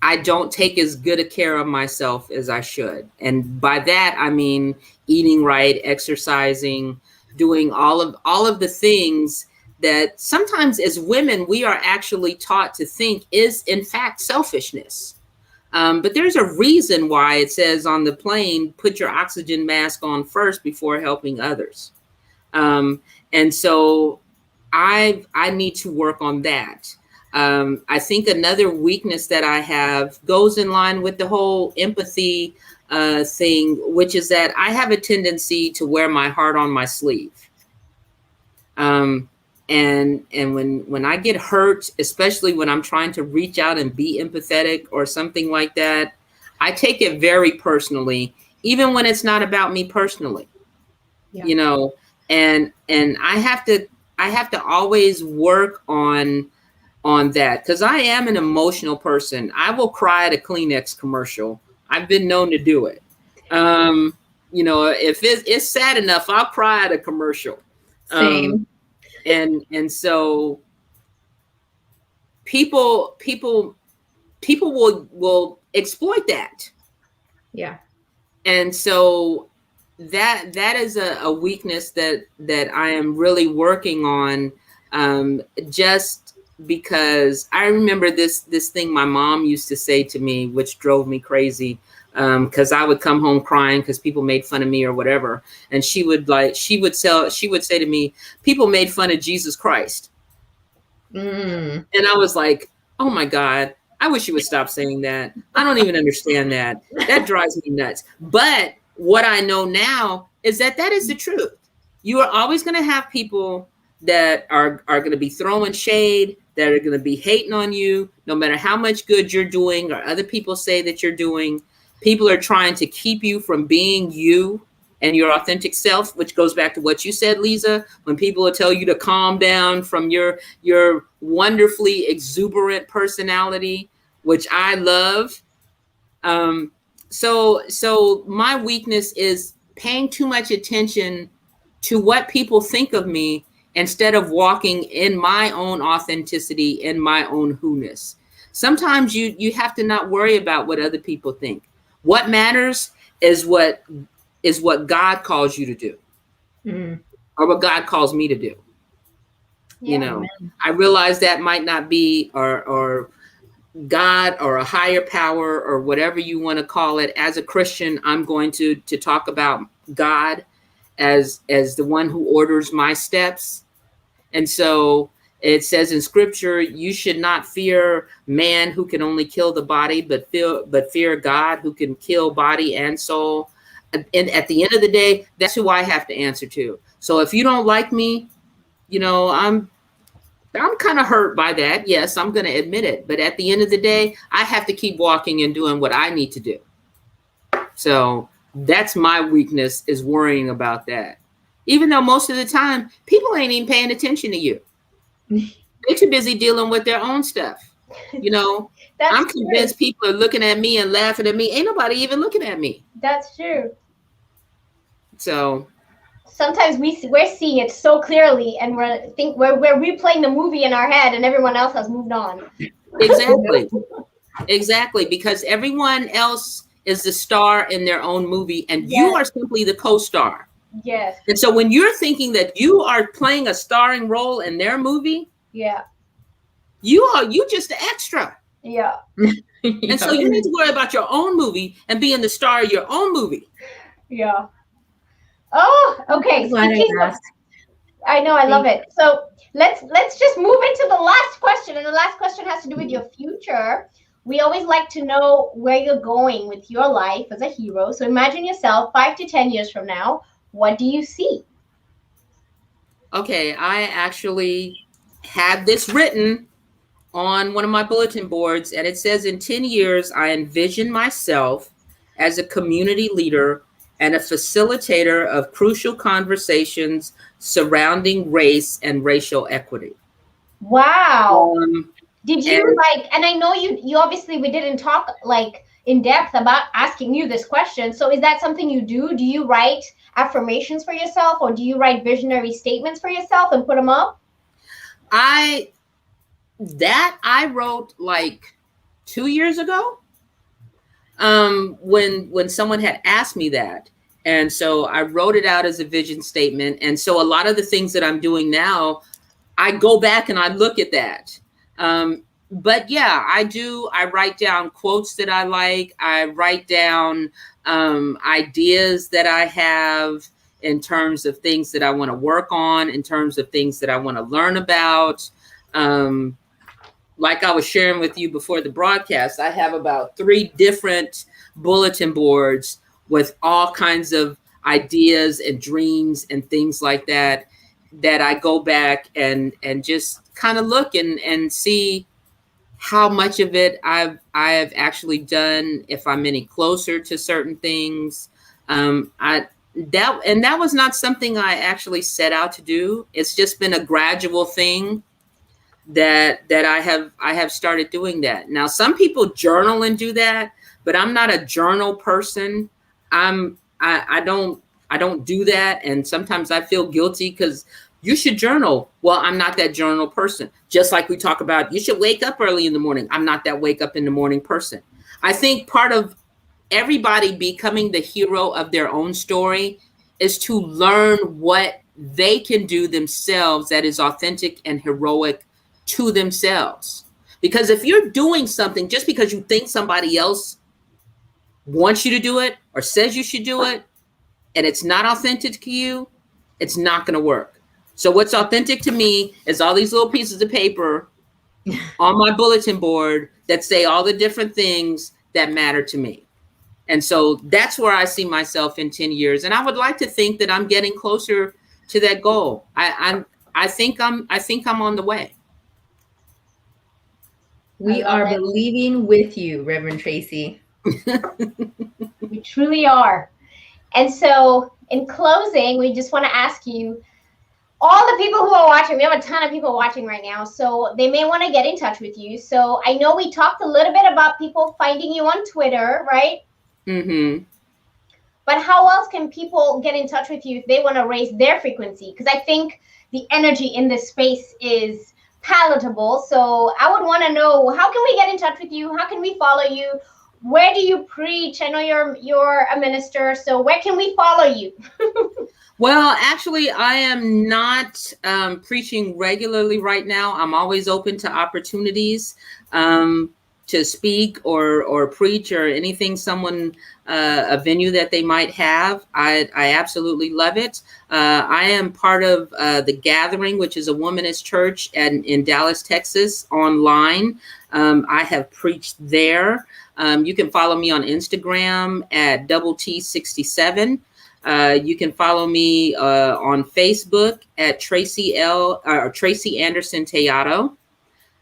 Speaker 13: I don't take as good a care of myself as I should. And by that I mean eating right, exercising, doing all of the things that sometimes as women we are actually taught to think is in fact selfishness. But there's a reason why it says on the plane, put your oxygen mask on first before helping others. And so I need to work on that. I think another weakness that I have goes in line with the whole empathy thing, which is that I have a tendency to wear my heart on my sleeve. And when I get hurt, especially when I'm trying to reach out and be empathetic or something like that, I take it very personally, even when it's not about me personally. Yeah. You know, and I have to always work on that, because I am an emotional person. I will cry at a Kleenex commercial. I've been known to do it. You know, if it's sad enough, I'll cry at a commercial.
Speaker 12: Same.
Speaker 13: And so people will exploit that. Yeah. And so that is a weakness that I am really working on, just because I remember this thing my mom used to say to me, which drove me crazy, because I would come home crying because people made fun of me or whatever, and she would say to me, people made fun of Jesus Christ. And I was like, oh my God, I wish you would stop saying that. I don't even understand that. That drives me nuts. But what I know now is that is the truth. You are always going to have people that are going to be throwing shade, that are going to be hating on you, no matter how much good you're doing or other people say that you're doing. People are trying to keep you from being you and your authentic self, which goes back to what you said, Lisa, when people will tell you to calm down from your wonderfully exuberant personality, which I love. So my weakness is paying too much attention to what people think of me instead of walking in my own authenticity, in my own who-ness. Sometimes you have to not worry about what other people think. What matters is what God calls you to do, or what God calls me to do. Yeah, you know, man. I realize that might not be or God or a higher power or whatever you want to call it. As a Christian, I'm going to talk about God as the one who orders my steps. And so it says in scripture, you should not fear man who can only kill the body, but fear God who can kill body and soul. And at the end of the day, that's who I have to answer to. So if you don't like me, you know, I'm kind of hurt by that. Yes, I'm going to admit it. But at the end of the day, I have to keep walking and doing what I need to do. So that's my weakness, is worrying about that. Even though most of the time, people ain't even paying attention to you. They're too busy dealing with their own stuff. You know, I'm convinced people are looking at me and laughing at me. Ain't nobody even looking at me.
Speaker 8: That's true.
Speaker 13: So
Speaker 8: sometimes we're seeing it so clearly, and we're replaying the movie in our head, and everyone else has moved on.
Speaker 13: Exactly, because everyone else is the star in their own movie, and you are simply the co-star.
Speaker 8: Yes.
Speaker 13: And so when you're thinking that you are playing a starring role in their movie, you just the extra.
Speaker 8: Yeah.
Speaker 13: And so you need to worry about your own movie and being the star of your own movie.
Speaker 8: Yeah. Oh, okay. I know, I love it. So let's just move into the last question, and the last question has to do with your future. We always like to know where you're going with your life as a hero. So imagine yourself 5 to 10 years from now. What do you see?
Speaker 13: Okay, I actually have this written on one of my bulletin boards, and it says, in 10 years, I envision myself as a community leader and a facilitator of crucial conversations surrounding race and racial equity.
Speaker 8: Wow. Did you and I know you obviously, we didn't talk like in depth about asking you this question. So is that something you do? Do you write affirmations for yourself, or do you write visionary statements for yourself and put them up?
Speaker 13: I wrote like 2 years ago, when someone had asked me that. And so I wrote it out as a vision statement. And so a lot of the things that I'm doing now, I go back and I look at that. But yeah, I do. I write down quotes that I like. I write down ideas that I have in terms of things that I want to work on, in terms of things that I want to learn about. Like I was sharing with you before the broadcast, I have about 3 different bulletin boards with all kinds of ideas and dreams and things like that, that I go back and just kind of look and see how much of it I have actually done, if I'm any closer to certain things. That was not something I actually set out to do. It's just been a gradual thing that I have started doing that. Now, some people journal and do that, but I'm not a journal person. I don't do that. And sometimes I feel guilty because you should journal. Well, I'm not that journal person. Just like we talk about, you should wake up early in the morning. I'm not that wake up in the morning person. I think part of everybody becoming the hero of their own story is to learn what they can do themselves that is authentic and heroic to themselves. Because if you're doing something just because you think somebody else wants you to do it or says you should do it, and it's not authentic to you, it's not going to work. So what's authentic to me is all these little pieces of paper on my bulletin board that say all the different things that matter to me. And so that's where I see myself in 10 years. And I would like to think that I'm getting closer to that goal. I think I'm on the way.
Speaker 12: We are believing with you, Reverend Tracey.
Speaker 8: We truly are. And so in closing, we just want to ask you, all the people who are watching, we have a ton of people watching right now, so they may want to get in touch with you. So I know we talked a little bit about people finding you on Twitter, right? Mm-hmm. But how else can people get in touch with you if they want to raise their frequency? Because I think the energy in this space is palatable. So I would want to know, how can we get in touch with you? How can we follow you? Where do you preach? I know you're a minister, so where can we follow you?
Speaker 13: Well, actually, I am not preaching regularly right now. I'm always open to opportunities to speak or preach or anything, a venue that they might have. I absolutely love it. I am part of the Gathering, which is a womanist church in Dallas, Texas, online. I have preached there. You can follow me on Instagram at T67. You can follow me on Facebook at Traceys Anderson-Tellado.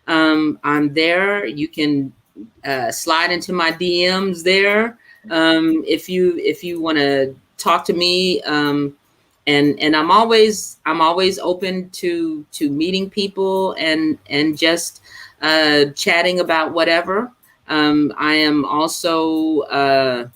Speaker 13: I'm there. You can slide into my DMs there if you want to talk to me. And I'm always open to meeting people and just chatting about whatever. I am also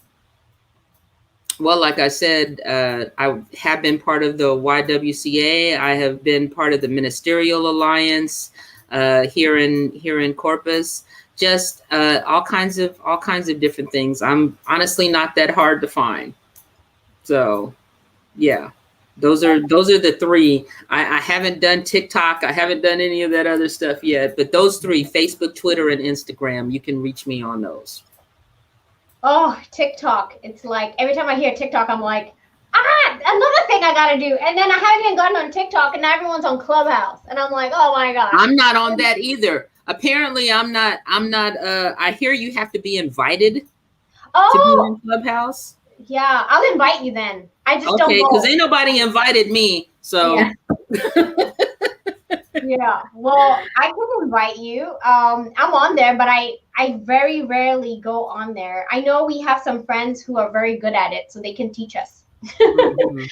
Speaker 13: well, like I said, I have been part of the YWCA. I have been part of the Ministerial Alliance here in Corpus. Just all kinds of different things. I'm honestly not that hard to find. So, yeah, those are the 3. I haven't done TikTok. I haven't done any of that other stuff yet. But those 3: Facebook, Twitter, and Instagram. You can reach me on those.
Speaker 8: Oh, TikTok. It's like every time I hear TikTok, I'm like, another thing I got to do. And then I haven't even gotten on TikTok and now everyone's on Clubhouse. And I'm like, oh my God.
Speaker 13: I'm not on that either. Apparently I'm not, I hear you have to be invited to be on Clubhouse.
Speaker 8: Yeah, I'll invite you then. I just don't know.
Speaker 13: Okay, because ain't nobody invited me. So. Yeah.
Speaker 8: Yeah, well, I can invite you. I'm on there, but I very rarely go on there. I know we have some friends who are very good at it, so they can teach us.
Speaker 13: Mhm.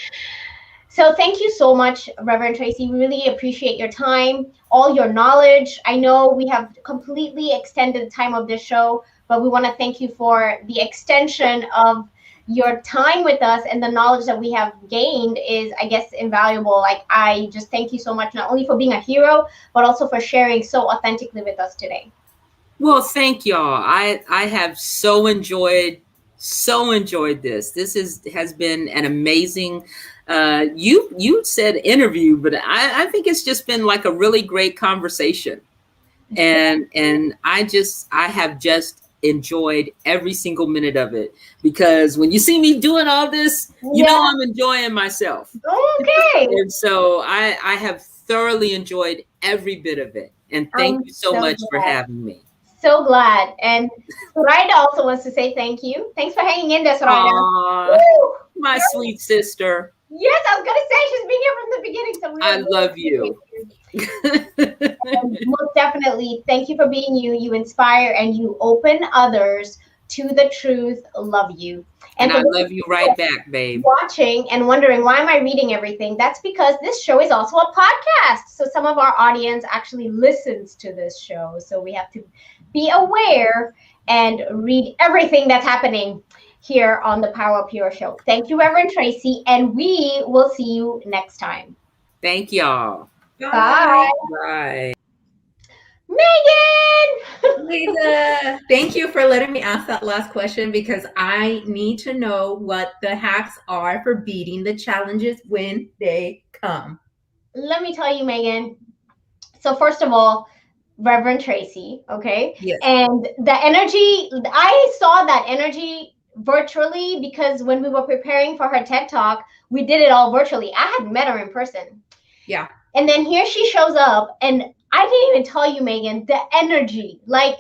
Speaker 8: So thank you so much, Reverend Tracey. We really appreciate your time, all your knowledge. I know we have completely extended the time of this show, but we want to thank you for the extension of your time with us, and the knowledge that we have gained is, I guess, invaluable. Like, I just thank you so much, not only for being a hero, but also for sharing so authentically with us today.
Speaker 13: Well, thank y'all. I have so enjoyed this. This has been an amazing. You said interview, but I think it's just been like a really great conversation, and I have just enjoyed every single minute of it, because when you see me doing all this, you know I'm enjoying myself.
Speaker 8: Okay.
Speaker 13: And so I have thoroughly enjoyed every bit of it, and thank you so much for having me.
Speaker 8: So glad. And Soraya also wants to say thank you. Thanks for hanging in there, Soraya.
Speaker 13: My sweet sister.
Speaker 8: Yes, I was going to say she's been here from the beginning. So
Speaker 13: I love you.
Speaker 8: And most definitely, thank you for being you. You inspire and you open others to the truth. Love you.
Speaker 13: And I love you right back, babe.
Speaker 8: Watching and wondering, why am I reading everything? That's because this show is also a podcast. So some of our audience actually listens to this show. So we have to be aware and read everything that's happening here on the PowerUp Hero Show. Thank you, Reverend Tracey, and we will see you next time.
Speaker 13: Thank y'all.
Speaker 8: Bye.
Speaker 13: Bye.
Speaker 8: Megan!
Speaker 12: Lisa, thank you for letting me ask that last question, because I need to know what the hacks are for beating the challenges when they come.
Speaker 8: Let me tell you, Megan. So first of all, Reverend Tracey, okay?
Speaker 12: Yes.
Speaker 8: And the energy, I saw that energy virtually, because when we were preparing for her TED Talk, we did it all virtually. I had met her in person.
Speaker 12: Yeah.
Speaker 8: And then here she shows up, and I didn't even tell you, Megan, the energy. Like,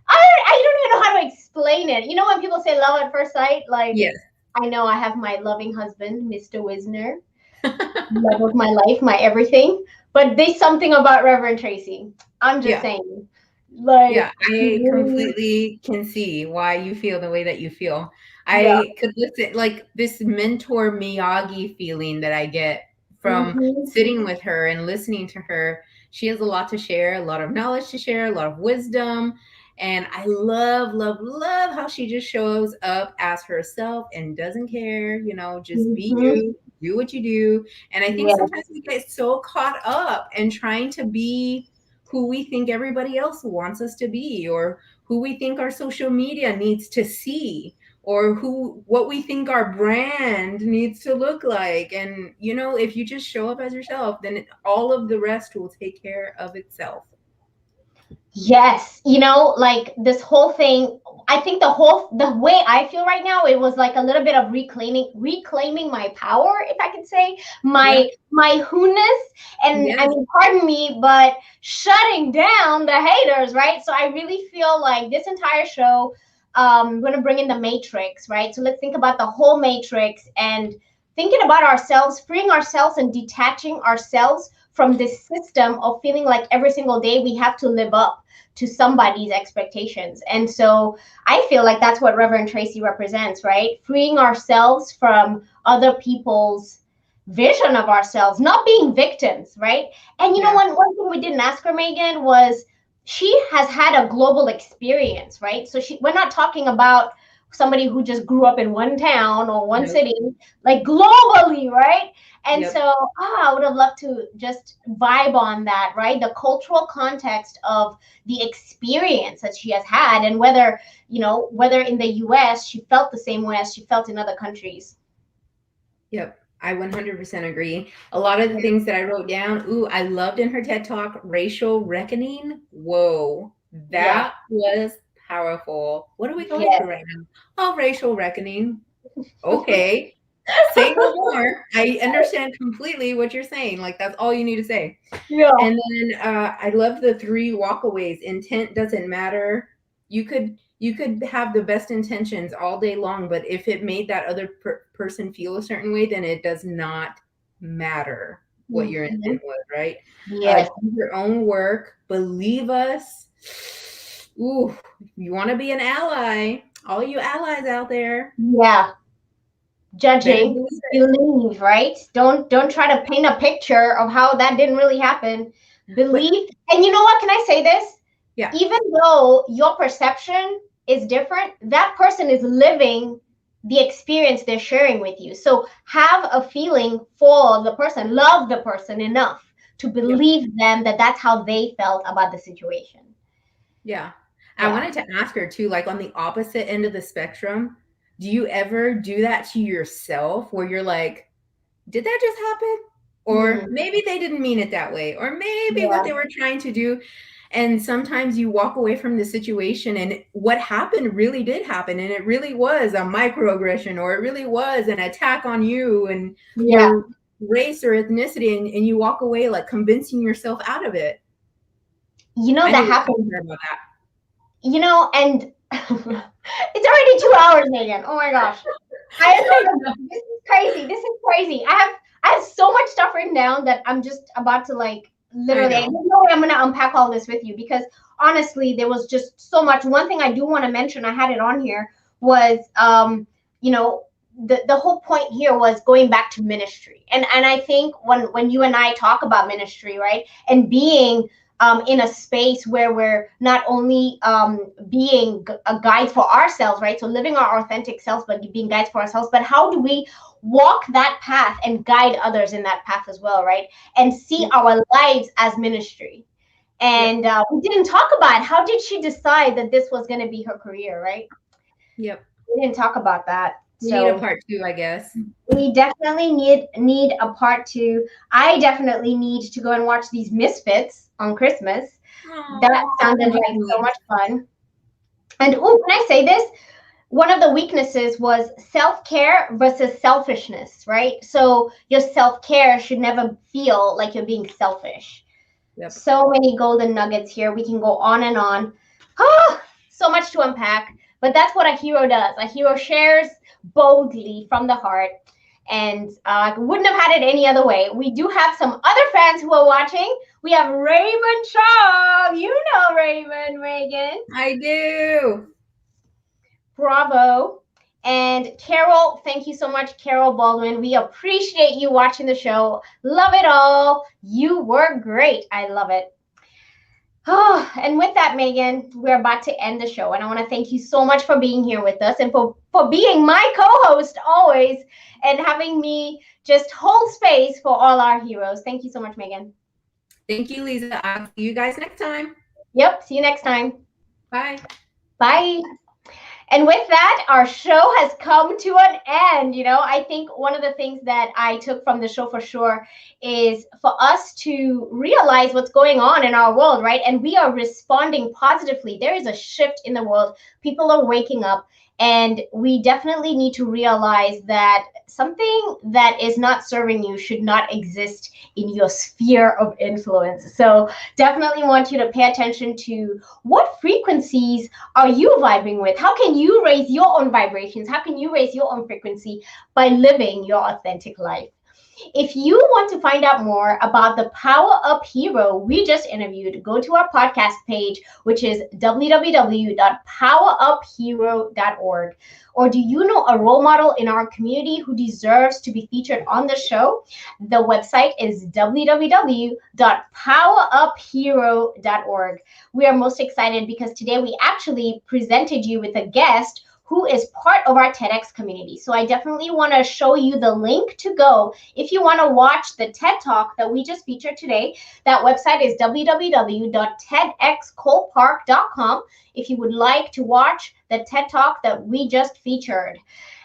Speaker 8: I don't even know how to explain it. You know when people say love at first sight? Like,
Speaker 12: yes.
Speaker 8: I know I have my loving husband, Mr. Wisner, love of my life, my everything. But there's something about Reverend Tracey. I'm just saying. Like,
Speaker 12: yeah, I completely can see why you feel the way that you feel. I could listen, like this mentor Miyagi feeling that I get from sitting with her and listening to her. She has a lot to share, a lot of knowledge to share, a lot of wisdom. And I love, love, love how she just shows up as herself and doesn't care, you know, just be you, do what you do. And I think sometimes we get so caught up in trying to be who we think everybody else wants us to be, or who we think our social media needs to see, or what we think our brand needs to look like. And, you know, if you just show up as yourself, then all of the rest will take care of itself.
Speaker 8: Yes. You know, like this whole thing, I think the way I feel right now, it was like a little bit of reclaiming my power, if I could say, my who-ness. And I mean, pardon me, but shutting down the haters, right? So I really feel like this entire show, we're going to bring in the matrix, right? So let's think about the whole matrix and thinking about ourselves, freeing ourselves and detaching ourselves from this system of feeling like every single day we have to live up to somebody's expectations. And so I feel like that's what Reverend Tracey represents, right? Freeing ourselves from other people's vision of ourselves, not being victims, right? And you know, one thing we didn't ask her, Megan, was she has had a global experience, right? So we're not talking about somebody who just grew up in one town or one city, like globally, right? And so I would have loved to just vibe on that, right? The cultural context of the experience that she has had, and whether, you know, whether in the US she felt the same way as she felt in other countries.
Speaker 12: Yep. I 100% agree. A lot of the things that I wrote down, I loved in her TED Talk, racial reckoning. Whoa, that was powerful. What are we going through right now? Oh, racial reckoning. Okay. Say no more. I understand completely what you're saying. Like, that's all you need to say. Yeah. And then I love the 3 walkaways. Intent doesn't matter. You could have the best intentions all day long, but if it made that other person feel a certain way, then it does not matter. what your intent was, right?
Speaker 8: Yes.
Speaker 12: Do your own work. Believe us. Ooh, you want to be an ally. All you allies out there.
Speaker 8: Yeah. Judging, believe, right? Don't try to paint a picture of how that didn't really happen. Believe. And you know what? Can I say this?
Speaker 12: Yeah.
Speaker 8: Even though your perception is different, that person is living the experience they're sharing with you. So have a feeling for the person, love the person enough to believe them that that's how they felt about the situation.
Speaker 12: Yeah. I wanted to ask her too, like on the opposite end of the spectrum, do you ever do that to yourself where you're like, did that just happen? Or maybe they didn't mean it that way, or maybe what they were trying to do. And sometimes you walk away from the situation and what happened really did happen. And it really was a microaggression, or it really was an attack on you and your race or ethnicity. And you walk away like convincing yourself out of it.
Speaker 8: You know, that happens. You know, and it's already 2 hours, Megan. Oh my gosh. This is crazy. This is crazy. I have so much stuff written down that I'm just about to like literally, there's no way I'm going to unpack all this with you, because honestly, there was just so much. One thing I do want to mention, I had it on here, was, you know, the whole point here was going back to ministry. And I think when you and I talk about ministry, right, and being in a space where we're not only being a guide for ourselves, right? So living our authentic selves, but being guides for ourselves. But how do we walk that path and guide others in that path as well, right? And see our lives as ministry. And we didn't talk about how did she decide that this was going to be her career, right?
Speaker 12: Yep.
Speaker 8: We didn't talk about that.
Speaker 12: We need a part 2, I guess.
Speaker 8: We definitely need a part 2. I definitely need to go and watch these Misfits on Christmas. That sounded like so much fun. And can I say this? One of the weaknesses was self-care versus selfishness, right? So your self-care should never feel like you're being selfish. Yep. So many golden nuggets here. We can go on and on. So much to unpack. But that's what a hero does. A hero shares boldly from the heart. And I wouldn't have had it any other way. We do have some other fans who are watching. We have Raymond Chong. You know Raymond, Megan.
Speaker 12: I do.
Speaker 8: Bravo. And Carol, thank you so much, Carol Baldwin. We appreciate you watching the show. Love it all. You were great. I love it. And with that, Megan, we're about to end the show. And I want to thank you so much for being here with us and for being my co-host always and having me just hold space for all our heroes. Thank you so much, Megan.
Speaker 12: Thank you, Lisa. I'll see you guys next time.
Speaker 8: Yep. See you next time.
Speaker 12: Bye.
Speaker 8: Bye. And with that, our show has come to an end. You know, I think one of the things that I took from the show for sure is for us to realize what's going on in our world, right? And we are responding positively. There is a shift in the world. People are waking up. And we definitely need to realize that something that is not serving you should not exist in your sphere of influence. So definitely want you to pay attention to what frequencies are you vibing with? How can you raise your own vibrations? How can you raise your own frequency by living your authentic life? If you want to find out more about the PowerUp hero we just interviewed, go to our podcast page, which is www.poweruphero.org. Or do you know a role model in our community who deserves to be featured on the show? The website is www.poweruphero.org. We are most excited because today we actually presented you with a guest who is part of our TEDx community. So I definitely want to show you the link to go if you want to watch the TED Talk that we just featured today. That website is www.tedxcolepark.com if you would like to watch the TED Talk that we just featured.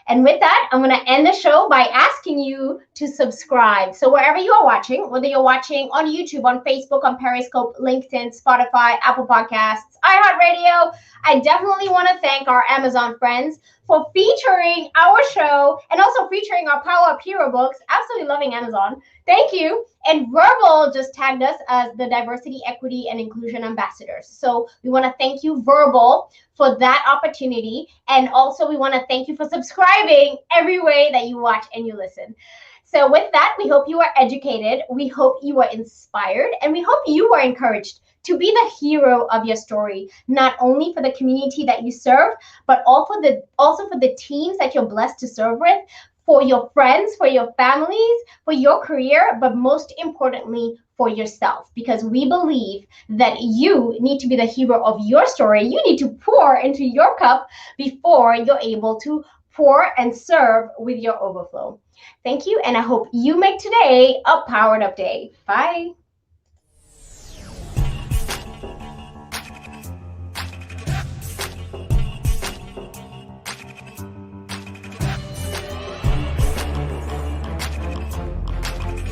Speaker 8: And with that, I'm going to end the show by asking you to subscribe. So wherever you are watching, whether you're watching on YouTube, on Facebook, on Periscope, LinkedIn, Spotify, Apple Podcasts, iHeartRadio, I definitely want to thank our Amazon friends for featuring our show and also featuring our PowerUp Hero books. Absolutely loving Amazon. Thank you. And Verbal just tagged us as the Diversity, Equity, and Inclusion Ambassadors. So we want to thank you, Verbal, for that opportunity. And also we want to thank you for subscribing every way that you watch and you listen. So with that, we hope you are educated, we hope you are inspired, and we hope you are encouraged to be the hero of your story, not only for the community that you serve, but also for the teams that you're blessed to serve with, for your friends, for your families, for your career, but most importantly, for yourself, because we believe that you need to be the hero of your story. You need to pour into your cup before you're able to pour and serve with your overflow. Thank you, and I hope you make today a powered up day. Bye.